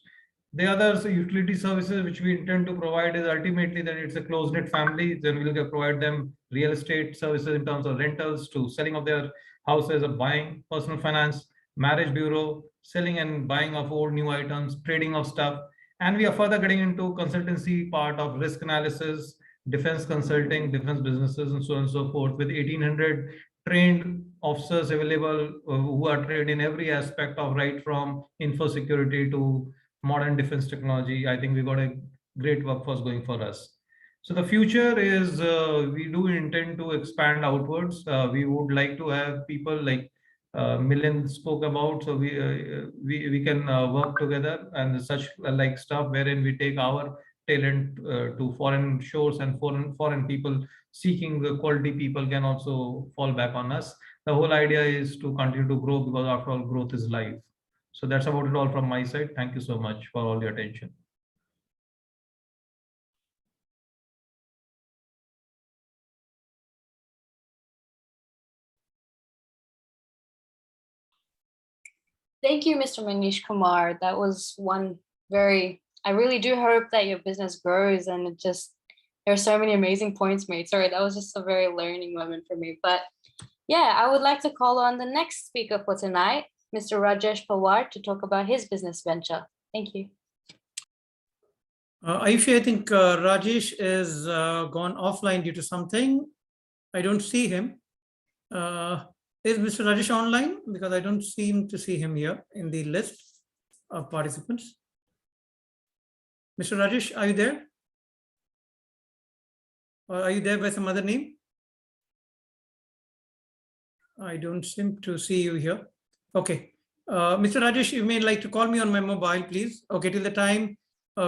The other utility services which we intend to provide is ultimately that it's a close-knit family. Then we'll provide them real estate services in terms of rentals to selling of their houses or buying, personal finance, marriage bureau, selling and buying of old new items, trading of stuff. And we are further getting into consultancy part of risk analysis, defense consulting, defense businesses, and so on and so forth, with 1,800 trained officers available who are trained in every aspect of right from info security to modern defense technology. I think we got a great workforce going for us. So the future is we do intend to expand outwards. We would like to have people like Milind spoke about, so we can work together and such like stuff wherein we take our talent to foreign shores, and foreign people seeking the quality people can also fall back on us. The whole idea is to continue to grow, because after all, growth is life. So that's about it all from my side. Thank you so much for all your attention. Thank you, Mr. Manish Kumar. That was one I really do hope that your business grows, and it just, there are so many amazing points made. Sorry, that was just a very learning moment for me. But yeah, I would like to call on the next speaker for tonight, Mr. Rajesh Pawar, to talk about his business venture. Thank you. Ayushi, I think Rajesh is gone offline due to something. I don't see him. Is Mr. Rajesh online? Because I don't seem to see him here in the list of participants. Mr. Rajesh, are you there? Or are you there by some other name? I don't seem to see you here. Okay. Mr. Rajesh, you may like to call me on my mobile, please. Okay, till the time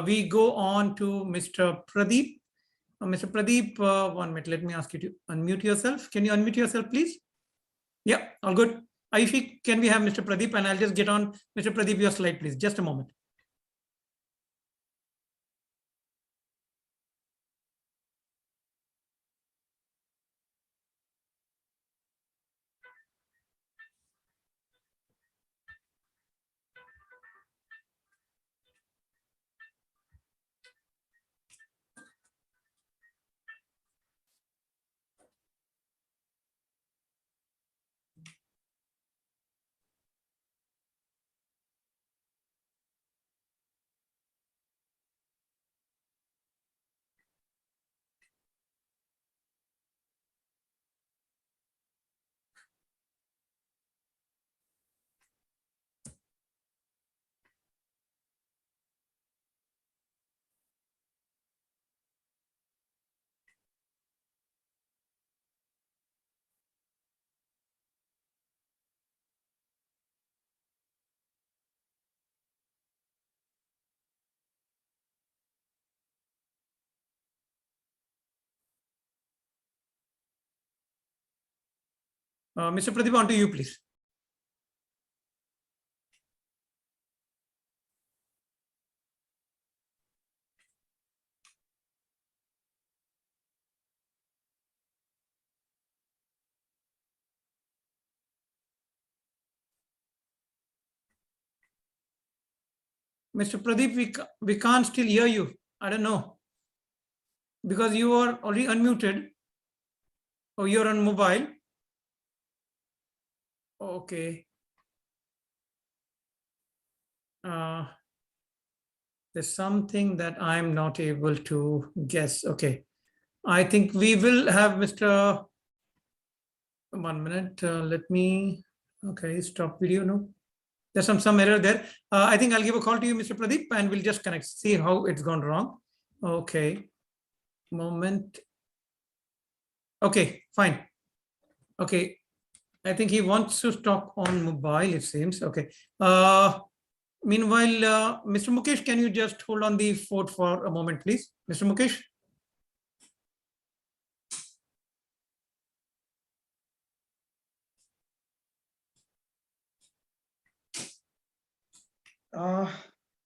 we go on to Mr. Pradeep. Mr. Pradeep, 1 minute. Let me ask you to unmute yourself. Can you unmute yourself, please? Yeah, all good. Ayushi, can we have Mr. Pradeep? And I'll just get on Mr. Pradeep, your slide, please. Just a moment. Mr. Pradeep, on to you, please. Mr. Pradeep, we can't still hear you. I don't know. Because you are already unmuted. Or you're on mobile. Okay. There's something that I'm not able to guess. Okay. I think we will have Mr. 1 minute. Let me, okay, stop video. No, there's some error there. I think I'll give a call to you, Mr. Pradeep, and we'll just connect, see how it's gone wrong. Okay. Moment. Okay, fine. Okay. I think he wants to stop on mobile, it seems. Okay. Meanwhile, Mr. Mukesh, can you just hold on the fort for a moment, please? Mr. Mukesh?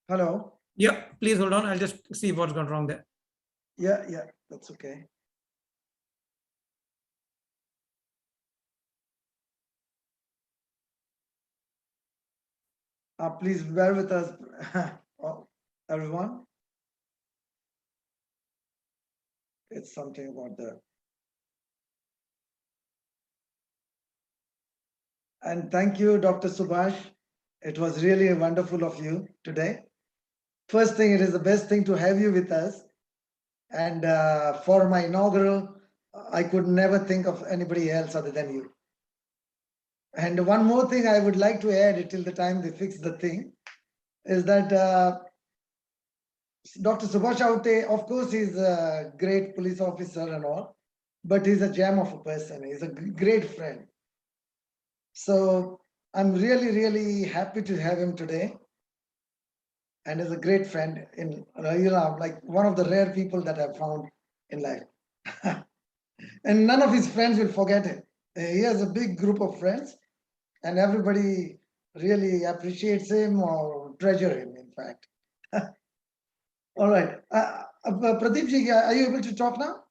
Hello. Yeah, please hold on. I'll just see what's gone wrong there. Yeah, that's okay. Please bear with us, everyone. It's something about the. And thank you, Dr. Subhash. It was really wonderful of you today. First thing, it is the best thing to have you with us. And for my inaugural, I could never think of anybody else other than you. And one more thing I would like to add till the time they fix the thing is that Dr. Subhash Avate, of course, he's a great police officer and all, but he's a gem of a person. He's a great friend. So I'm really, really happy to have him today. And is a great friend in, like one of the rare people that I've found in life. And none of his friends will forget him. He has a big group of friends and everybody really appreciates him or treasure him, in fact. All right. Pradeep ji, are you able to talk now?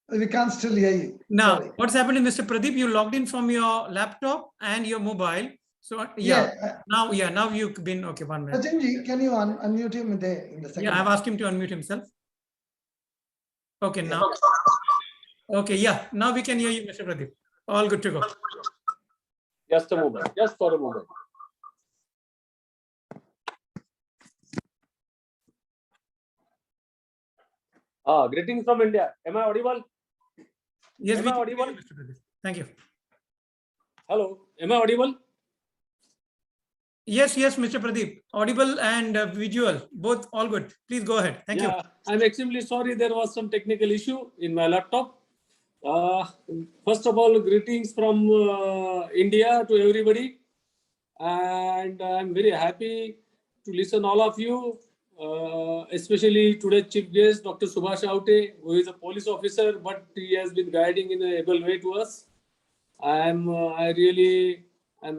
We can't still hear you. Now, Sorry. what's happening, Mr. Pradeep? You logged in from your laptop and your mobile. So now you've been, okay, 1 minute. Sachin ji, can you unmute him there in the second? Yeah, I've asked him to unmute himself. Okay, now. Okay, yeah, now we can hear you, Mr. Pradeep. All good to go. Just a moment, just for a moment. Greetings from India. Am I audible? Yes, am I audible? Mr. Pradeep. Thank you. Hello, am I audible? Yes, Mr. Pradeep. Audible and visual, both all good. Please go ahead. Thank you. I'm extremely sorry there was some technical issue in my laptop. First of all, greetings from India to everybody. And I'm very happy to listen all of you, especially today's chief guest, Dr. Subhash Avate, who is a police officer, but he has been guiding in an able way to us. I'm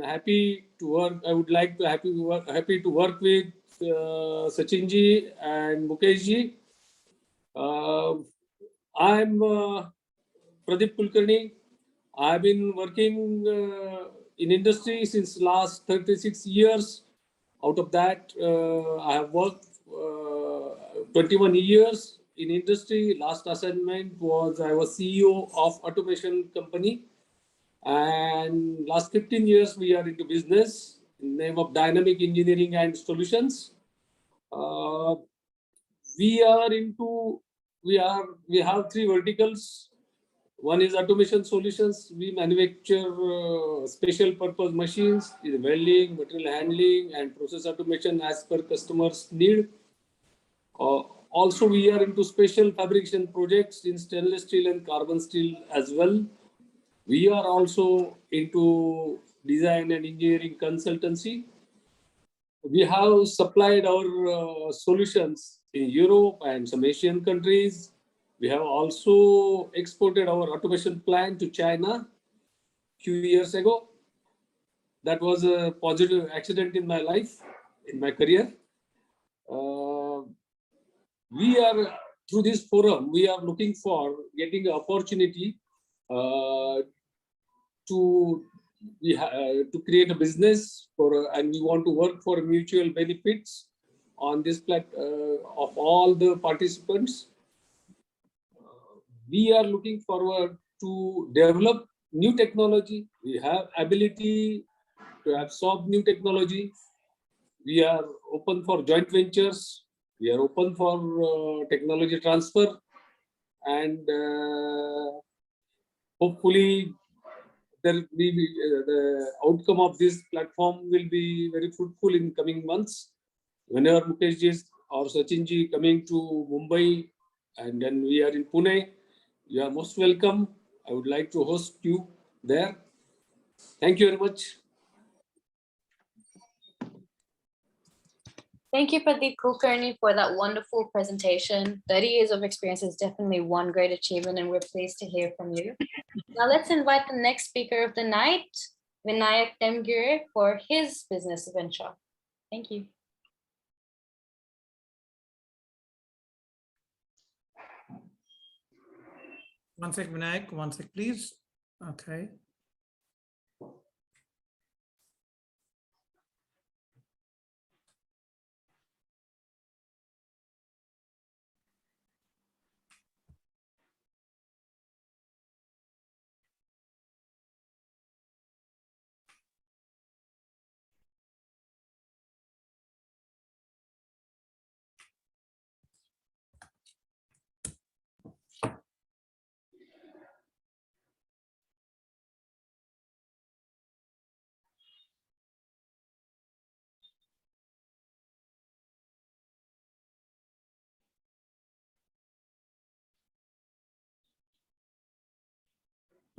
happy to work. I would like to happy to work with Sachin ji and Mukesh ji. I'm Pradeep Kulkarni. I've been working in industry since last 36 years. Out of that, I have worked 21 years in industry. Last assignment was I was CEO of automation company. And last 15 years, we are into business in the name of Dynamic Engineering and Solutions. We have three verticals. One is automation solutions. We manufacture special purpose machines, welding, material handling, and process automation as per customers' need. Also, we are into special fabrication projects in stainless steel and carbon steel as well. We are also into design and engineering consultancy. We have supplied our solutions in Europe and some Asian countries. We have also exported our automation plant to China a few years ago. That was a positive accident in my life, in my career. We are, through this forum, we are looking for getting an opportunity to create a business and we want to work for mutual benefits on this of all the participants. We are looking forward to develop new technology. We have ability to absorb new technology. We are open for joint ventures. We are open for technology transfer, and hopefully the outcome of this platform will be very fruitful in coming months. Whenever Mukesh ji or Sachin ji coming to Mumbai and then we are in Pune, you are most welcome. I would like to host you there. Thank you very much. Thank you, Pradeep Kulkarni, for that wonderful presentation. 30 years of experience is definitely one great achievement, and we're pleased to hear from you. Now let's invite the next speaker of the night, Vinayak Temgure, for his business venture. Thank you. One sec, Vinayak, one sec, please. Okay.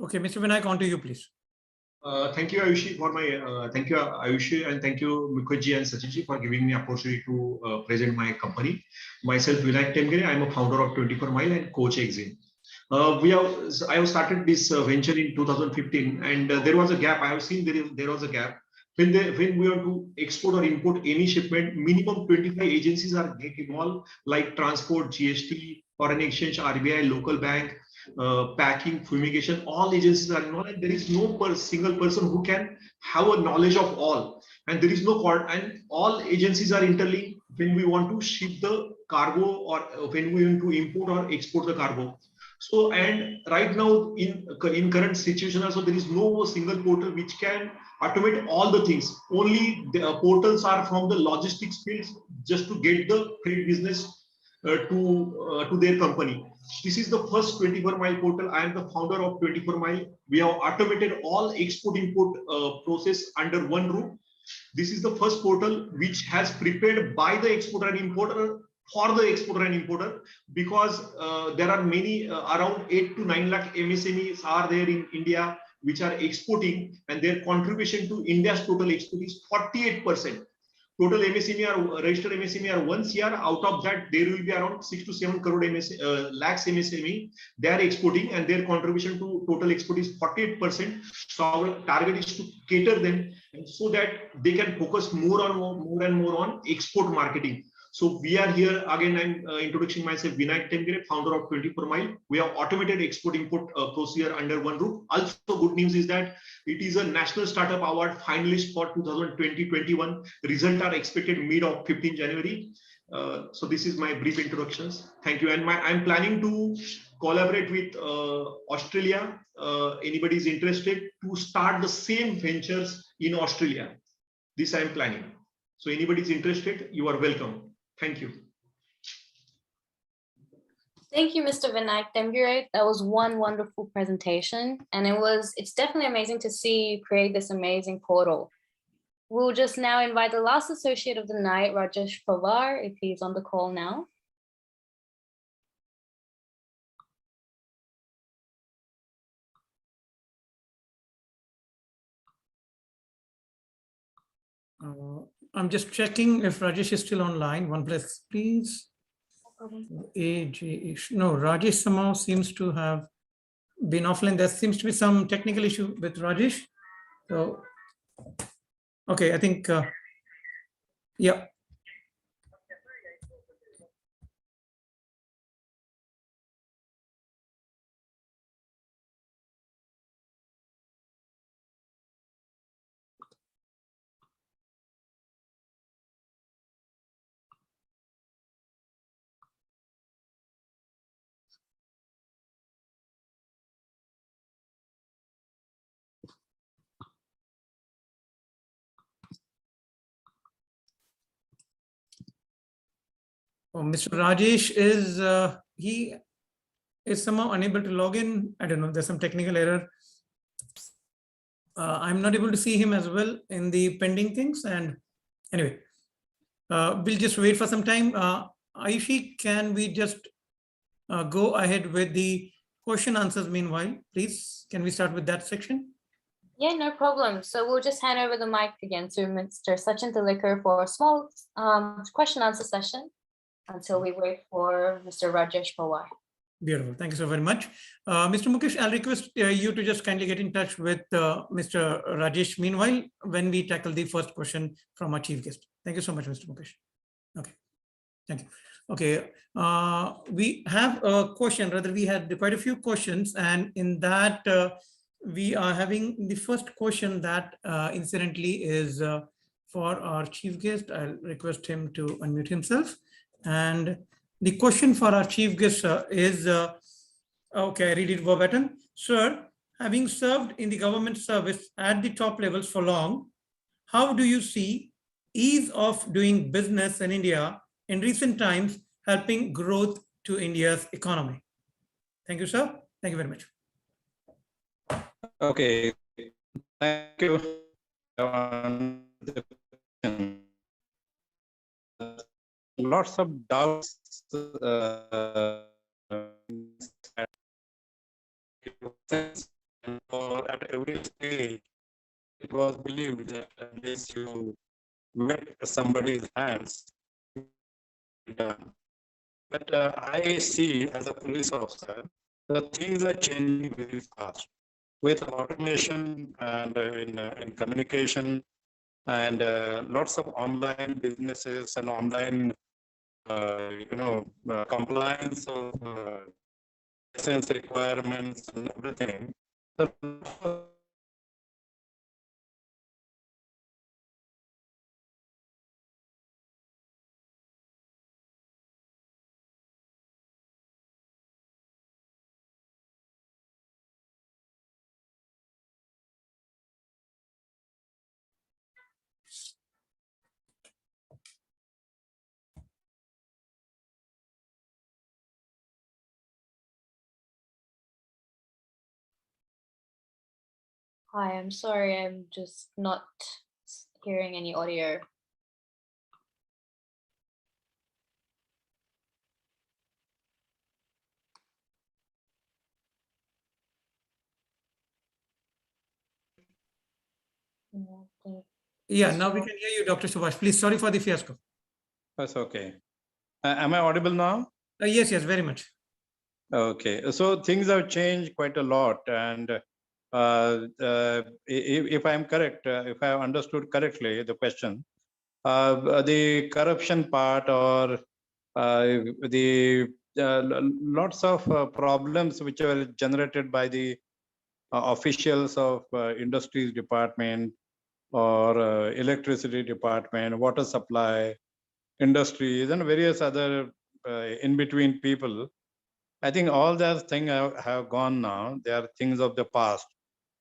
Okay, Mr. Vinayak, on to you, please. Thank you, Ayushi, for my thank you, Ayushi, and thank you, Mukesh and Sachin for giving me opportunity to present my company. Myself, Vinayak Temgire. I am a founder of 24 Mile and coach Exim. I have started this venture in 2015, and there was a gap. I have seen there was a gap. When we want to export or import any shipment, minimum 25 agencies are involved, like transport, GST, foreign exchange, RBI, local bank, packing, fumigation. All agencies are involved, and there is no single person who can have a knowledge of all. And there is no and all agencies are interlinked when we want to ship the cargo or when we want to import or export the cargo. So, and right now in current situation also, there is no single portal which can automate all the things. Only the portals are from the logistics fields just to get the freight business to their company. This is the first 24 Mile portal. I am the founder of 24 Mile. We have automated all export import process under one roof. This is the first portal which has prepared by the exporter and importer for the exporter and importer, because there are many around 8 to 9 lakh MSMEs are there in India which are exporting, and their contribution to India's total export is 48%. Total MSME are registered MSME are 1 CR. Out of that, there will be around 6 to 7 crore lakhs MSME. They are exporting, and their contribution to total export is 48%. So our target is to cater them so that they can focus more and more on export marketing. So we are here again. I'm introducing myself, Vinayak Temgire, founder of 24 Mile. We have automated export-import procedure under one roof. Also, good news is that it is a National Startup Award finalist for 2020-21. Results are expected mid of 15 January. So this is my brief introductions. Thank you. And I'm planning to collaborate with Australia. Anybody is interested to start the same ventures in Australia. This I'm planning. So anybody is interested, you are welcome. Thank you. Thank you, Mr. Vinayak Temgire. That was one wonderful presentation, and it's definitely amazing to see you create this amazing portal. We'll just now invite the last associate of the night, Rajesh Pawar, if he's on the call now. I'm just checking if Rajesh is still online. One place, please. No, Rajesh somehow seems to have been offline. There seems to be some technical issue with Rajesh. So, okay, I think, yeah. Oh, Mr. Rajesh is, he is somehow unable to log in. I don't know, there's some technical error. I'm not able to see him as well in the pending things. And anyway, we'll just wait for some time. Ayushi, can we just go ahead with the question answers meanwhile, please? Can we start with that section? Yeah, no problem. So we'll just hand over the mic again to Mr. Sachin Tilekar for a small question answer session until we wait for Mr. Rajesh Pawar. Beautiful. Thank you so very much. Mr. Mukesh, I'll request you to just kindly get in touch with Mr. Rajesh meanwhile when we tackle the first question from our chief guest. Thank you so much, Mr. Mukesh. Okay. Thank you. Okay. We have a question, rather we had quite a few questions, and in that we are having the first question that incidentally is for our chief guest. I'll request him to unmute himself. And the question for our chief guest is, okay, I read it verbatim. Sir, having served in the government service at the top levels for long, how do you see ease of doing business in India in recent times helping growth to India's economy? Thank you, sir. Thank you very much. Okay, thank you. Lots of doubts at every stage. It was believed that unless you met somebody's hands, done. But I see as a police officer, the things are changing very fast with automation and in communication, and lots of online businesses and online, compliance of license requirements and everything. Hi, I'm sorry, I'm just not hearing any audio. Yeah, now we can hear you, Dr. Subhash. Please, sorry for the fiasco. That's okay. Am I audible now? Yes, yes, very much. Okay, so things have changed quite a lot, and if I am correct, if I have understood correctly the question, the corruption part or the lots of problems which were generated by the officials of industries department or electricity department, water supply, industries, and various other in between people. I think all those things have gone now. They are things of the past.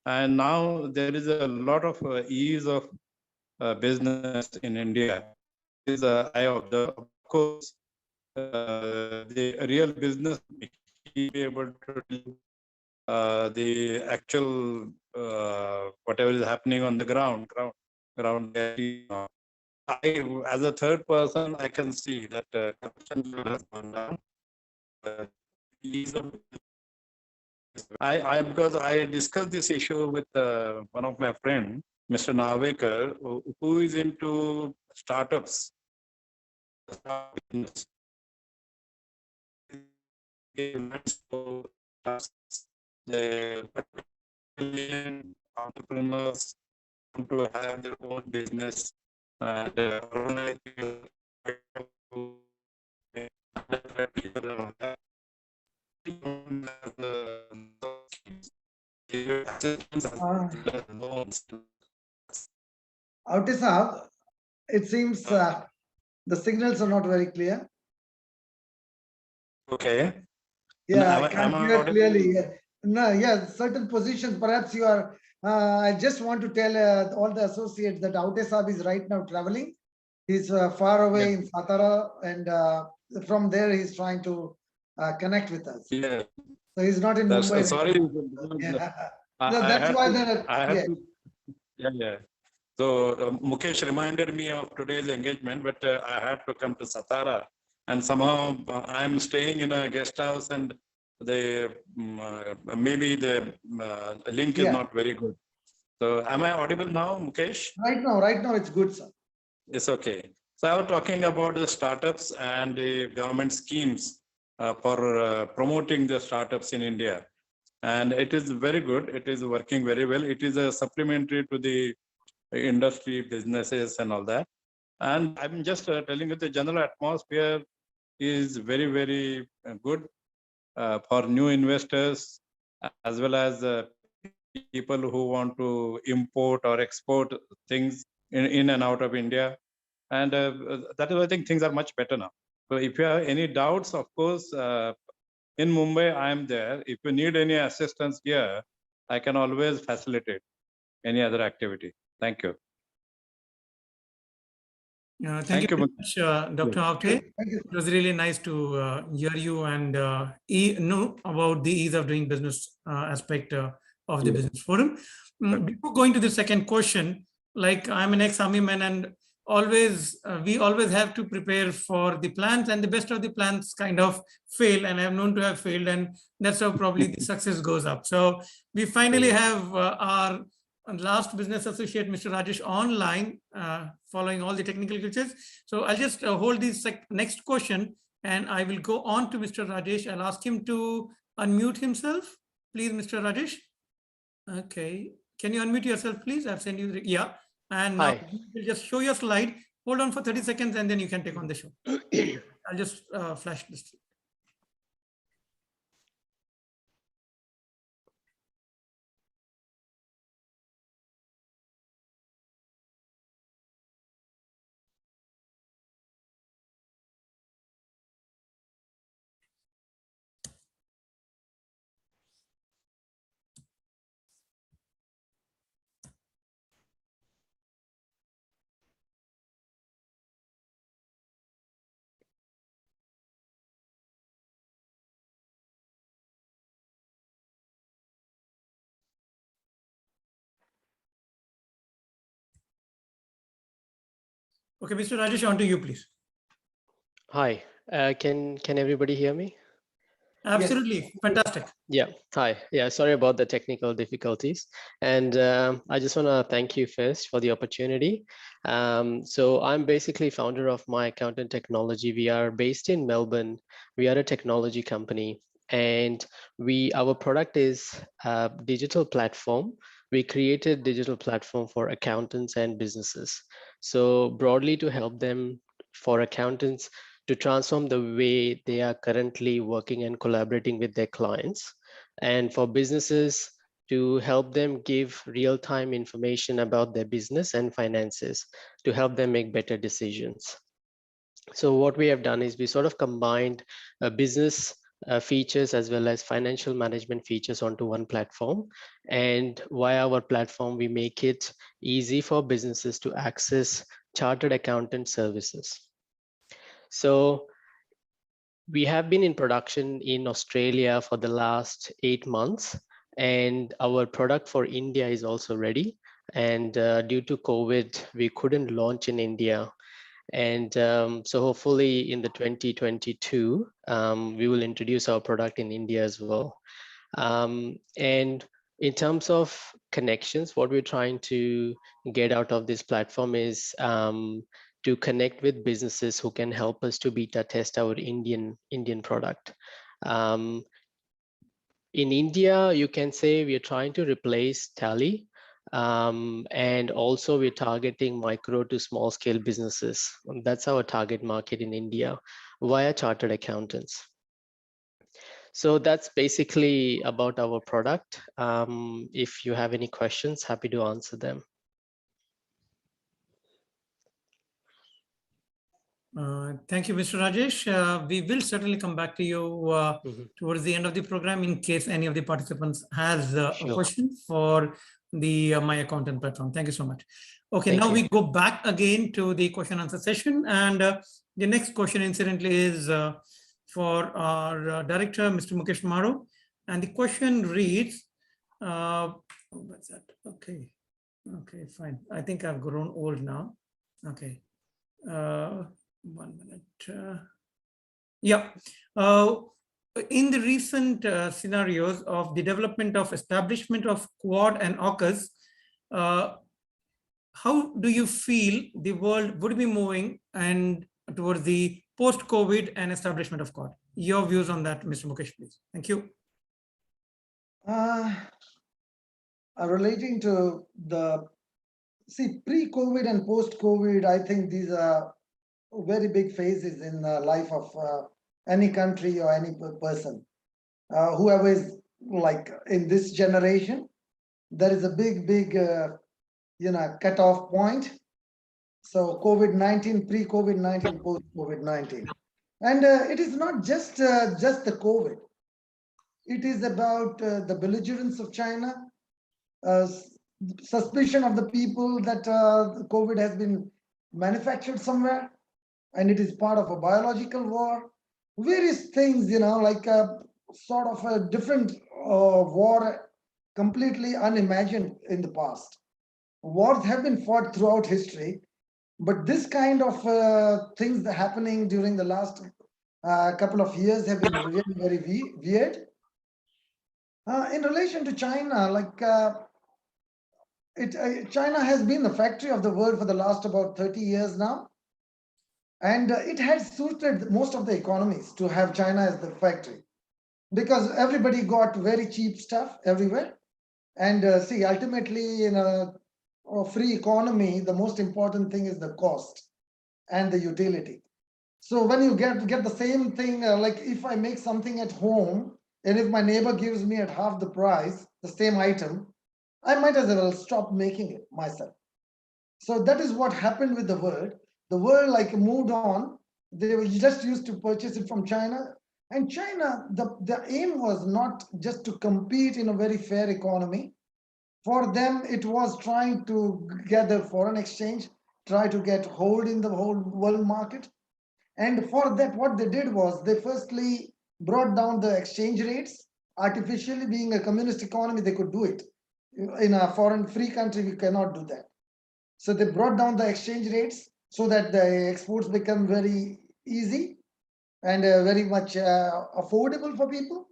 And now there is a lot of ease of business in India. Is I observe, of course, the real business be able to do the actual whatever is happening on the ground. I, as a third person, I can see that corruption has gone down. Ease of because I discussed this issue with one of my friends, Mr. Navekar, who is into startups. The entrepreneurs want to have their own business and Avate Sahab, it seems the signals are not very clear. Okay. Yeah, Am I I- can't am I hear audible? clearly. Yeah. No, yeah, certain positions, perhaps you are. I just want to tell all the associates that Avate Sahab is right now traveling. He's far away in Satara, and from there he's trying to connect with us. Yeah. So he's not in Mumbai. right Sorry. now. Yeah. No, I that's had why to- I had yeah. to- yeah. So Mukesh reminded me of today's engagement, but I had to come to Satara, and somehow I'm staying in a guest house, and the maybe the link is Yeah. not very good. So am I audible now, Mukesh? Right now it's good, sir. It's okay. So I was talking about the startups and the government schemes for promoting the startups in India. And it is very good. It is working very well. It is a supplementary to the industry, businesses and all that. And I'm just telling you the general atmosphere is very, very good for new investors as well as people who want to import or export things in and out of India. And that is why I think things are much better now. So if you have any doubts, of course, in Mumbai, I am there. If you need any assistance here, I can always facilitate any other activity. Thank you. Thank you you, very much, Dr. Avate. Thank you. It was really nice to hear you and know about the ease of doing business aspect of the business forum. Before going to the second question, like I'm an ex-army man, and always we always have to prepare for the plans, and the best of the plans kind of fail, and I'm known to have failed, and that's how probably the success goes up. So we finally have our last business associate, Mr. Rajesh, online, following all the technical glitches. So I'll just hold this next question, and I will go on to Mr. Rajesh. I'll ask him to unmute himself. Please, Mr. Rajesh. Okay. Can you unmute yourself, please? I've sent you, yeah. And now we'll just show your slide. Hold on for 30 seconds, and then you can take on the show. I'll just flash this. Okay, Mr. Rajesh, on to you, please. Hi, can everybody hear me? Absolutely, fantastic. Yeah, hi. Yeah, sorry about the technical difficulties. And I just want to thank you first for the opportunity. So I'm basically founder of My Accountant Technology. We are based in Melbourne. We are a technology company, and our product is a digital platform. We created digital platform for accountants and businesses. So broadly to help them, for accountants, to transform the way they are currently working and collaborating with their clients, and for businesses to help them give real-time information about their business and finances to help them make better decisions. So what we have done is we sort of combined business features as well as financial management features onto one platform. And via our platform, we make it easy for businesses to access chartered accountant services. So we have been in production in Australia for the last 8 months, and our product for India is also ready. And due to COVID, we couldn't launch in India. And so hopefully in the 2022, we will introduce our product in India as well. And in terms of connections, what we're trying to get out of this platform is to connect with businesses who can help us to beta test our Indian product. In India, you can say we are trying to replace Tally, and also we're targeting micro to small scale businesses. That's our target market in India via chartered accountants. So that's basically about our product. If you have any questions, happy to answer them. Thank you, Mr. Rajesh. We will certainly come back to you towards the end of the program in case any of the participants has a question for the My Accountant platform. Thank you so much. Okay, now we go back again to the question answer session, and the next question incidentally is for our director, Mr. Mukesh Maru, and the question reads, what's that? Okay, fine. I think I've grown old now. Okay. 1 minute. In the recent scenarios of the development of establishment of Quad and AUKUS, how do you feel the world would be moving and towards the post-COVID and establishment of Quad? Your views on that, Mr. Mukesh, please. Thank you. Relating to the pre-COVID and post-COVID, I think these are very big phases in the life of any country or any person. Whoever is like in this generation, there is a big, cutoff point. So COVID-19, pre-COVID-19, post-COVID-19. And it is not just the COVID. It is about the belligerence of China, suspicion of the people that COVID has been manufactured somewhere, and it is part of a biological war. Various things, like sort of a different war, completely unimagined in the past. Wars have been fought throughout history, but this kind of things that are happening during the last couple of years have been really very weird. In relation to China, like China has been the factory of the world for the last about 30 years now. And it has suited most of the economies to have China as the factory, because everybody got very cheap stuff everywhere. And ultimately in a free economy, the most important thing is the cost and the utility. So when you get the same thing, like if I make something at home, and if my neighbor gives me at half the price, the same item, I might as well stop making it myself. So that is what happened with the world. The world like moved on. They were just used to purchase it from China. And China, the aim was not just to compete in a very fair economy. For them, it was trying to gather foreign exchange, try to get hold in the whole world market. And for that, what they did was they firstly brought down the exchange rates. Artificially, being a communist economy, they could do it. In a foreign free country, we cannot do that. So they brought down the exchange rates. so that the exports become very easy and very much affordable for people.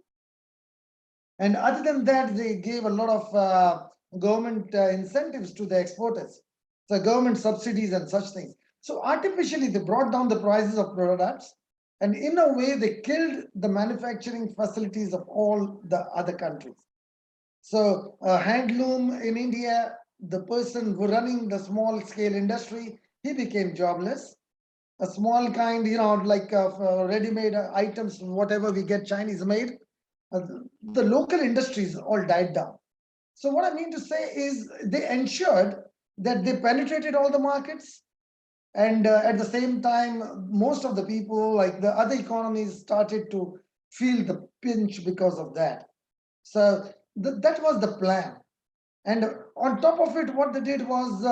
And other than that, they gave a lot of government incentives to the exporters, the government subsidies and such things. So artificially, they brought down the prices of products, and in a way, they killed the manufacturing facilities of all the other countries. So handloom in India, the person who running the small scale industry, he became jobless. A small kind, like ready-made items, whatever we get Chinese made, the local industries all died down. So what I mean to say is they ensured that they penetrated all the markets. And at the same time, most of the people, like the other economies, started to feel the pinch because of that. So that was the plan. And on top of it, what they did was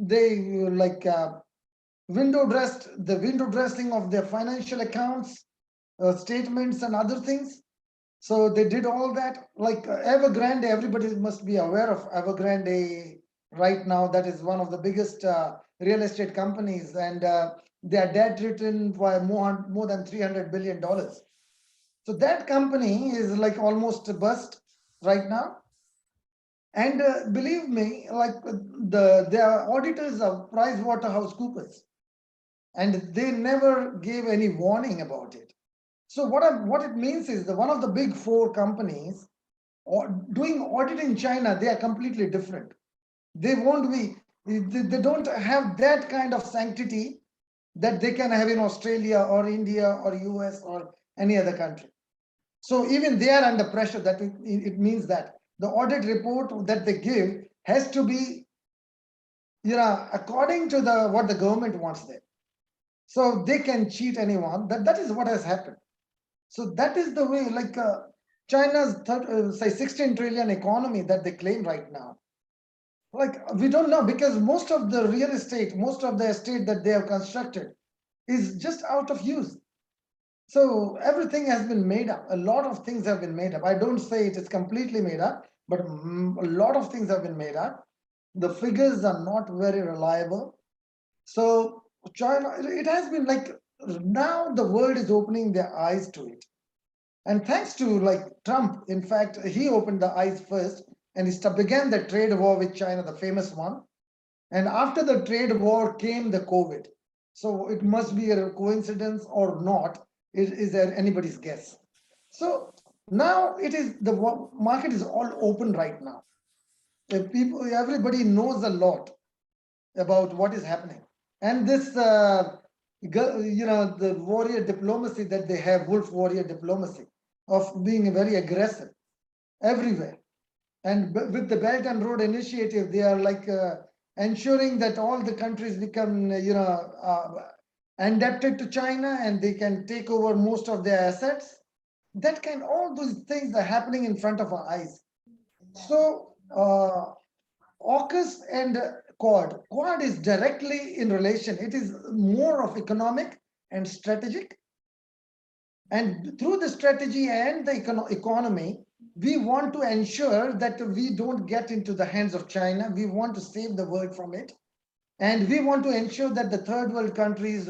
they window dressing of their financial accounts, statements and other things. So they did all that, like Evergrande. Everybody must be aware of Evergrande right now. That is one of the biggest real estate companies, and their debt written by more than $300 billion. So that company is like almost a bust right now. And believe me, like their auditors are PricewaterhouseCoopers, and they never gave any warning about it. So what it means is that one of the big four companies doing audit in China, they are completely different. They won't be, they don't have that kind of sanctity that they can have in Australia or India or US or any other country. So even they are under pressure. That it means that the audit report that they give has to be, according to what the government wants there. So they can cheat anyone. That is what has happened. So that is the way, like China's say 16 trillion economy that they claim right now. Like we don't know, because most of the real estate, most of the estate that they have constructed is just out of use. So everything has been made up. A lot of things have been made up. I don't say it is completely made up, but a lot of things have been made up. The figures are not very reliable. So China, it has been like, now the world is opening their eyes to it. And thanks to like Trump, in fact, he opened the eyes first, and he began the trade war with China, the famous one. And after the trade war came the COVID. So it must be a coincidence or not, is there anybody's guess. So now the market is all open right now. Everybody knows a lot about what is happening. And this, the warrior diplomacy that they have, wolf warrior diplomacy, of being very aggressive everywhere. And with the Belt and Road Initiative, they are like ensuring that all the countries become, indebted to China, and they can take over most of their assets. All those things are happening in front of our eyes. So AUKUS and Quad. Quad is directly in relation. It is more of economic and strategic. And through the strategy and the economy, we want to ensure that we don't get into the hands of China. We want to save the world from it. And we want to ensure that the third world countries,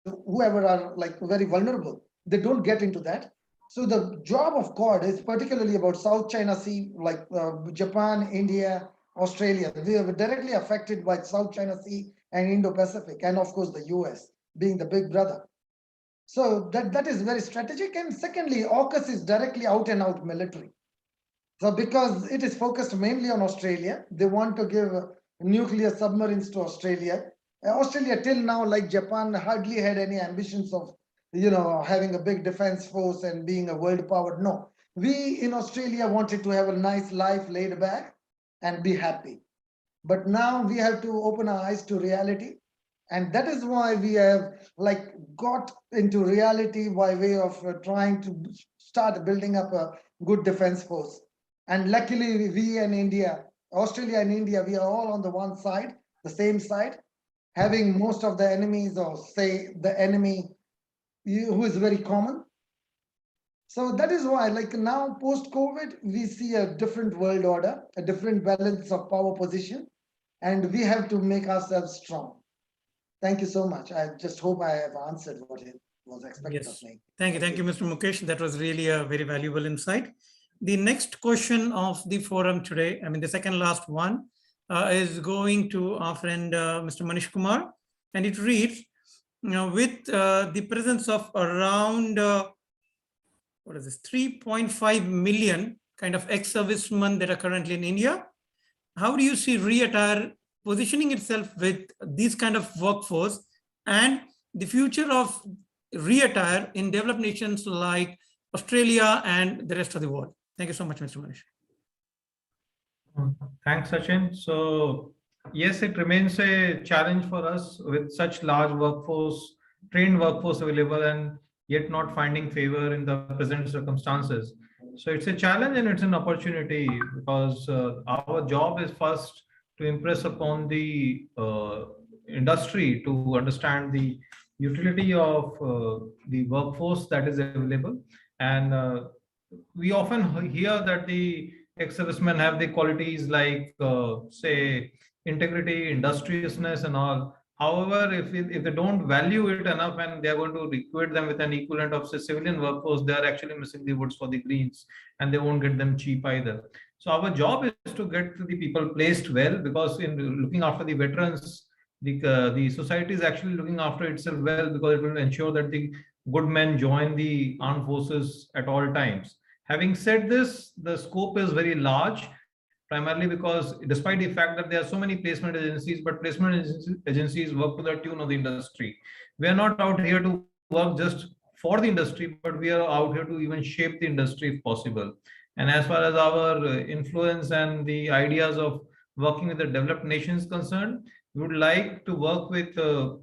whoever are like very vulnerable, they don't get into that. So the job of Quad is particularly about South China Sea, like Japan, India, Australia. They are directly affected by South China Sea and Indo-Pacific, and of course the US being the big brother. So that is very strategic. And secondly, AUKUS is directly out and out military. So because it is focused mainly on Australia, they want to give nuclear submarines to Australia. Australia till now, like Japan, hardly had any ambitions of, having a big defense force and being a world power. No, we in Australia wanted to have a nice life laid back and be happy. But now we have to open our eyes to reality. And that is why we have like got into reality by way of trying to start building up a good defense force. And luckily we and India, Australia and India, we are all on the one side, the same side, having most of the enemies, or say the enemy who is very common. So that is why, like now post-COVID, we see a different world order, a different balance of power position, and we have to make ourselves strong. Thank you so much. I just hope I have answered what it was expected of Yes. me. Thank you, Mr. Mukesh. That was really a very valuable insight. The next question of the forum today, I mean, the second last one, is going to our friend Mr. Manish Kumar, and it reads, with the presence of around what is this 3.5 million kind of ex-servicemen that are currently in India, how do you see Retd positioning itself with these kind of workforce and the future of Retd in developed nations like Australia and the rest of the world? Thank you so much, Mr. Manish. Thanks, Sachin. So yes, it remains a challenge for us with such large workforce, trained workforce available, and yet not finding favor in the present circumstances. So it's a challenge and it's an opportunity, because our job is first to impress upon the industry to understand the utility of the workforce that is available. And we often hear that the ex-servicemen have the qualities like, say, integrity, industriousness, and all. However, if they don't value it enough and they're going to recruit them with an equivalent of, say, civilian workforce, they're actually missing the woods for the greens, and they won't get them cheap either. So our job is to get the people placed well, because in looking after the veterans, the society is actually looking after itself well, because it will ensure that the good men join the armed forces at all times. Having said this, the scope is very large, primarily because despite the fact that there are so many placement agencies, but placement agencies work to the tune of the industry. We are not out here to work just for the industry, but we are out here to even shape the industry if possible. And as far as our influence and the ideas of working with the developed nations concerned, we would like to work with,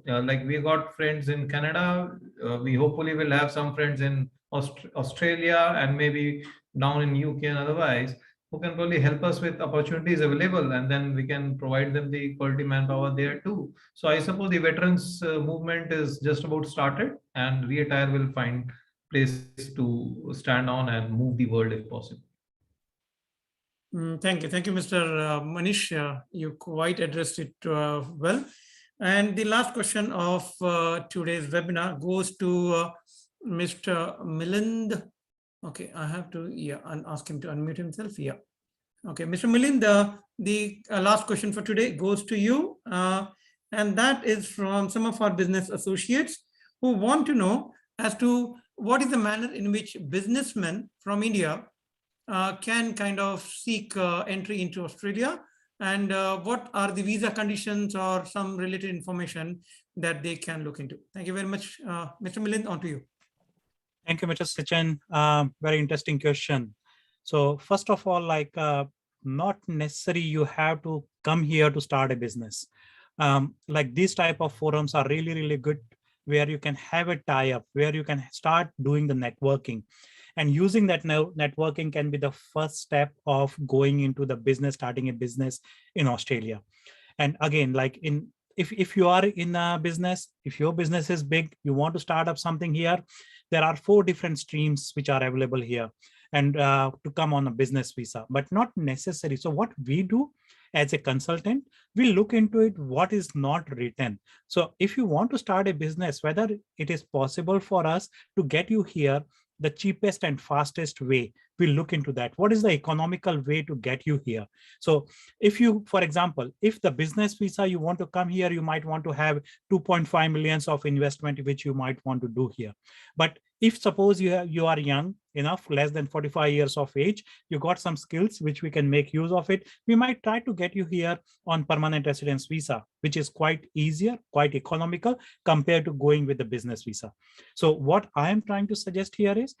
like we got friends in Canada. We hopefully will have some friends in Australia and maybe down in UK and otherwise, who can really help us with opportunities available, and then we can provide them the quality manpower there too. So I suppose the veterans movement is just about started, and Retd will find place to stand on and move the world if possible. Thank you, Mr. Manish. You quite addressed it well. And the last question of today's webinar goes to Mr. Milind. Okay, I have to ask him to unmute himself. Yeah. Okay, Mr. Milind, the last question for today goes to you, and that is from some of our business associates who want to know as to what is the manner in which businessmen from India can kind of seek entry into Australia, and what are the visa conditions or some related information that they can look into. Thank you very much. Mr. Milind, on to you. Thank you, Mr. Sachin. Very interesting question. So first of all, like not necessary you have to come here to start a business. Like these type of forums are really, really good, where you can have a tie-up, where you can start doing the networking. And using that networking can be the first step of going into the business, starting a business in Australia. And again, like if you are in a business, if your business is big, you want to start up something here, there are 4 different streams which are available here, and to come on a business visa, but not necessary. So what we do as a consultant, we look into it, what is not written. So if you want to start a business, whether it is possible for us to get you here, the cheapest and fastest way, we look into that. What is the economical way to get you here? So if you, for example, if the business visa, you want to come here, you might want to have 2.5 million of investment, which you might want to do here. But if suppose you are young enough, less than 45 years of age, you got some skills which we can make use of it, we might try to get you here on permanent residence visa, which is quite easier, quite economical compared to going with the business visa. So what I am trying to suggest here is,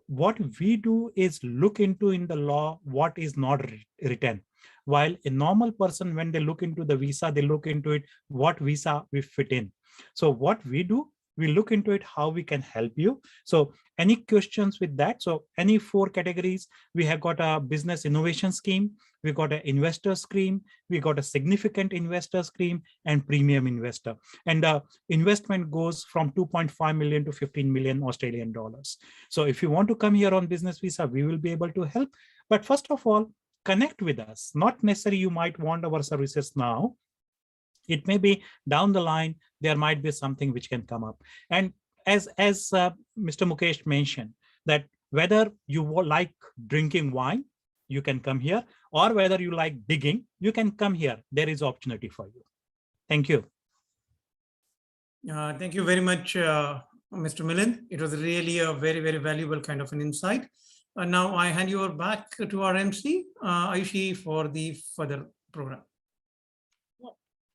what we do is look into in the law what is not written. While a normal person, when they look into the visa, they look into it what visa we fit in. So what we do, we look into it how we can help you. So any questions with that? So any 4 categories, we have got a business innovation scheme, we got an investor scheme, we got a significant investor scheme, and premium investor. And the investment goes from 2.5 million to 15 million Australian dollars. So if you want to come here on business visa, we will be able to help. But first of all, connect with us. Not necessarily you might want our services now. It may be down the line, there might be something which can come up. And as Mr. Mukesh mentioned, that whether you like drinking wine, you can come here, or whether you like digging, you can come here. There is opportunity for you. Thank you. Thank you very much, Mr. Milind. It was really a very, very valuable kind of an insight. Now I hand you over back to our MC, Ayushi, for the further program.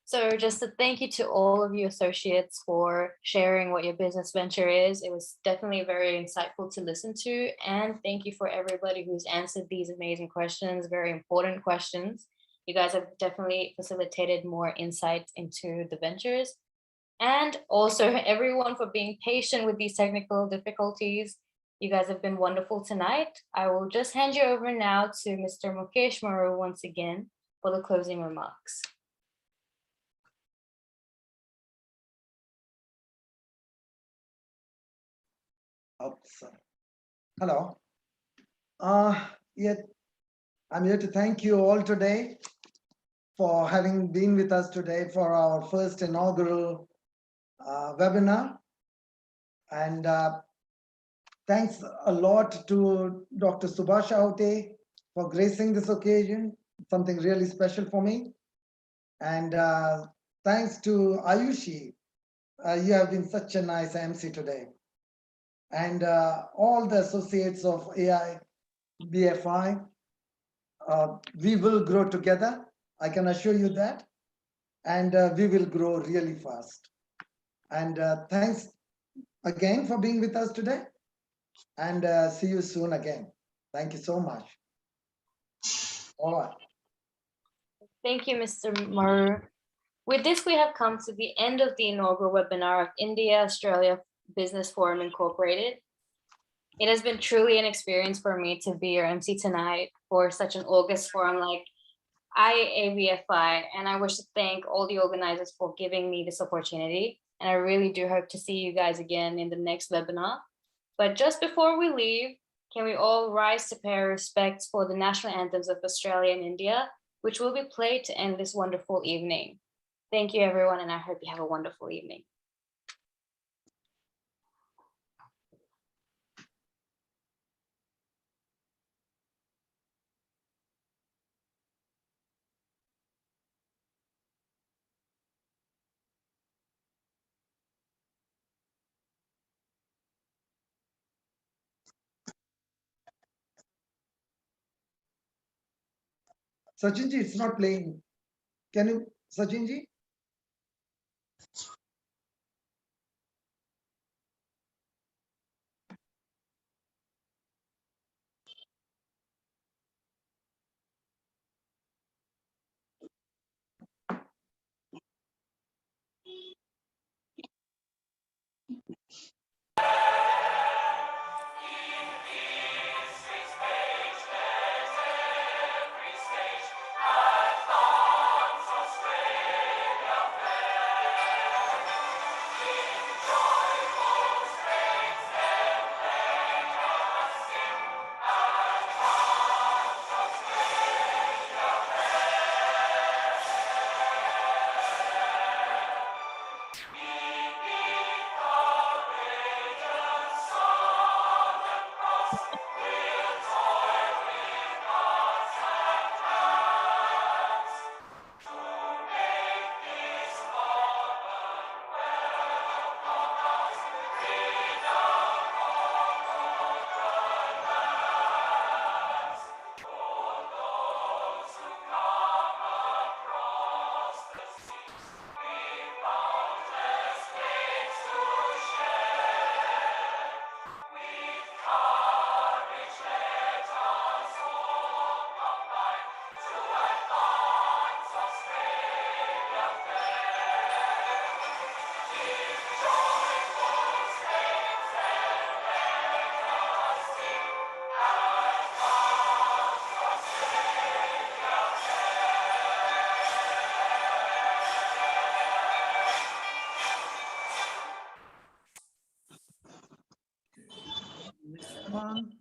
So just a thank you to all of you associates for sharing what your business venture is. It was definitely very insightful to listen to. And thank you for everybody who's answered these amazing questions, very important questions. You guys have definitely facilitated more insights into the ventures. And also everyone for being patient with these technical difficulties. You guys have been wonderful tonight. I will just hand you over now to Mr. Mukesh Maru once again for the closing remarks. Hello. Yeah, I'm here to thank you all today for having been with us today for our first inaugural webinar. And thanks a lot to Dr. Subhash Avate for gracing this occasion, something really special for me. And thanks to Ayushi, you have been such a nice MC today. And all the associates of AEBFI, we will grow together. I can assure you that. And we will grow really fast. And thanks again for being with us today. And see you soon again. Thank you so much. All right. Thank you, Mr. Maru. With this, we have come to the end of the inaugural webinar of India-Australia Business Forum Incorporated. It has been truly an experience for me to be your MC tonight for such an August forum like IABFI, and I wish to thank all the organizers for giving me this opportunity. And I really do hope to see you guys again in the next webinar. But just before we leave, can we all rise to pay our respects for the national anthems of Australia and India, which will be played to end this wonderful evening. Thank you, everyone, and I hope you have a wonderful evening. Sachin ji, it's not playing. Can you, Sachin ji? One.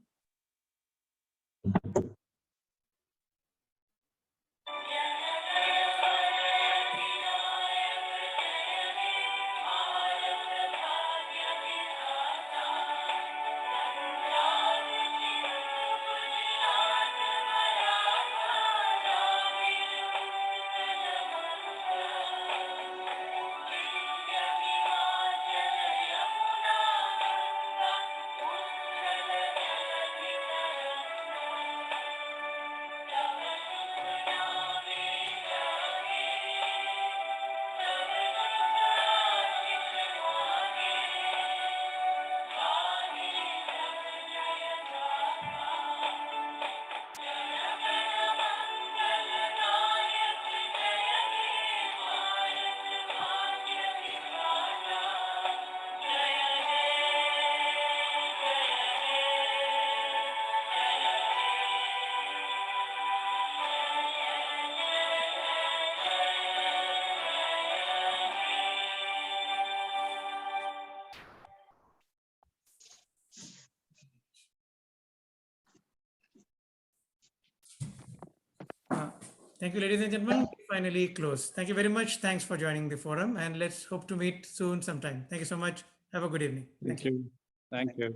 Thank you, ladies and gentlemen. We finally close. Thank you very much. Thanks for joining the forum, and let's hope to meet soon sometime. Thank you so much. Have a good evening. Thank you. Thank you.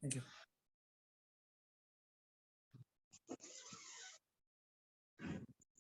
Thank you.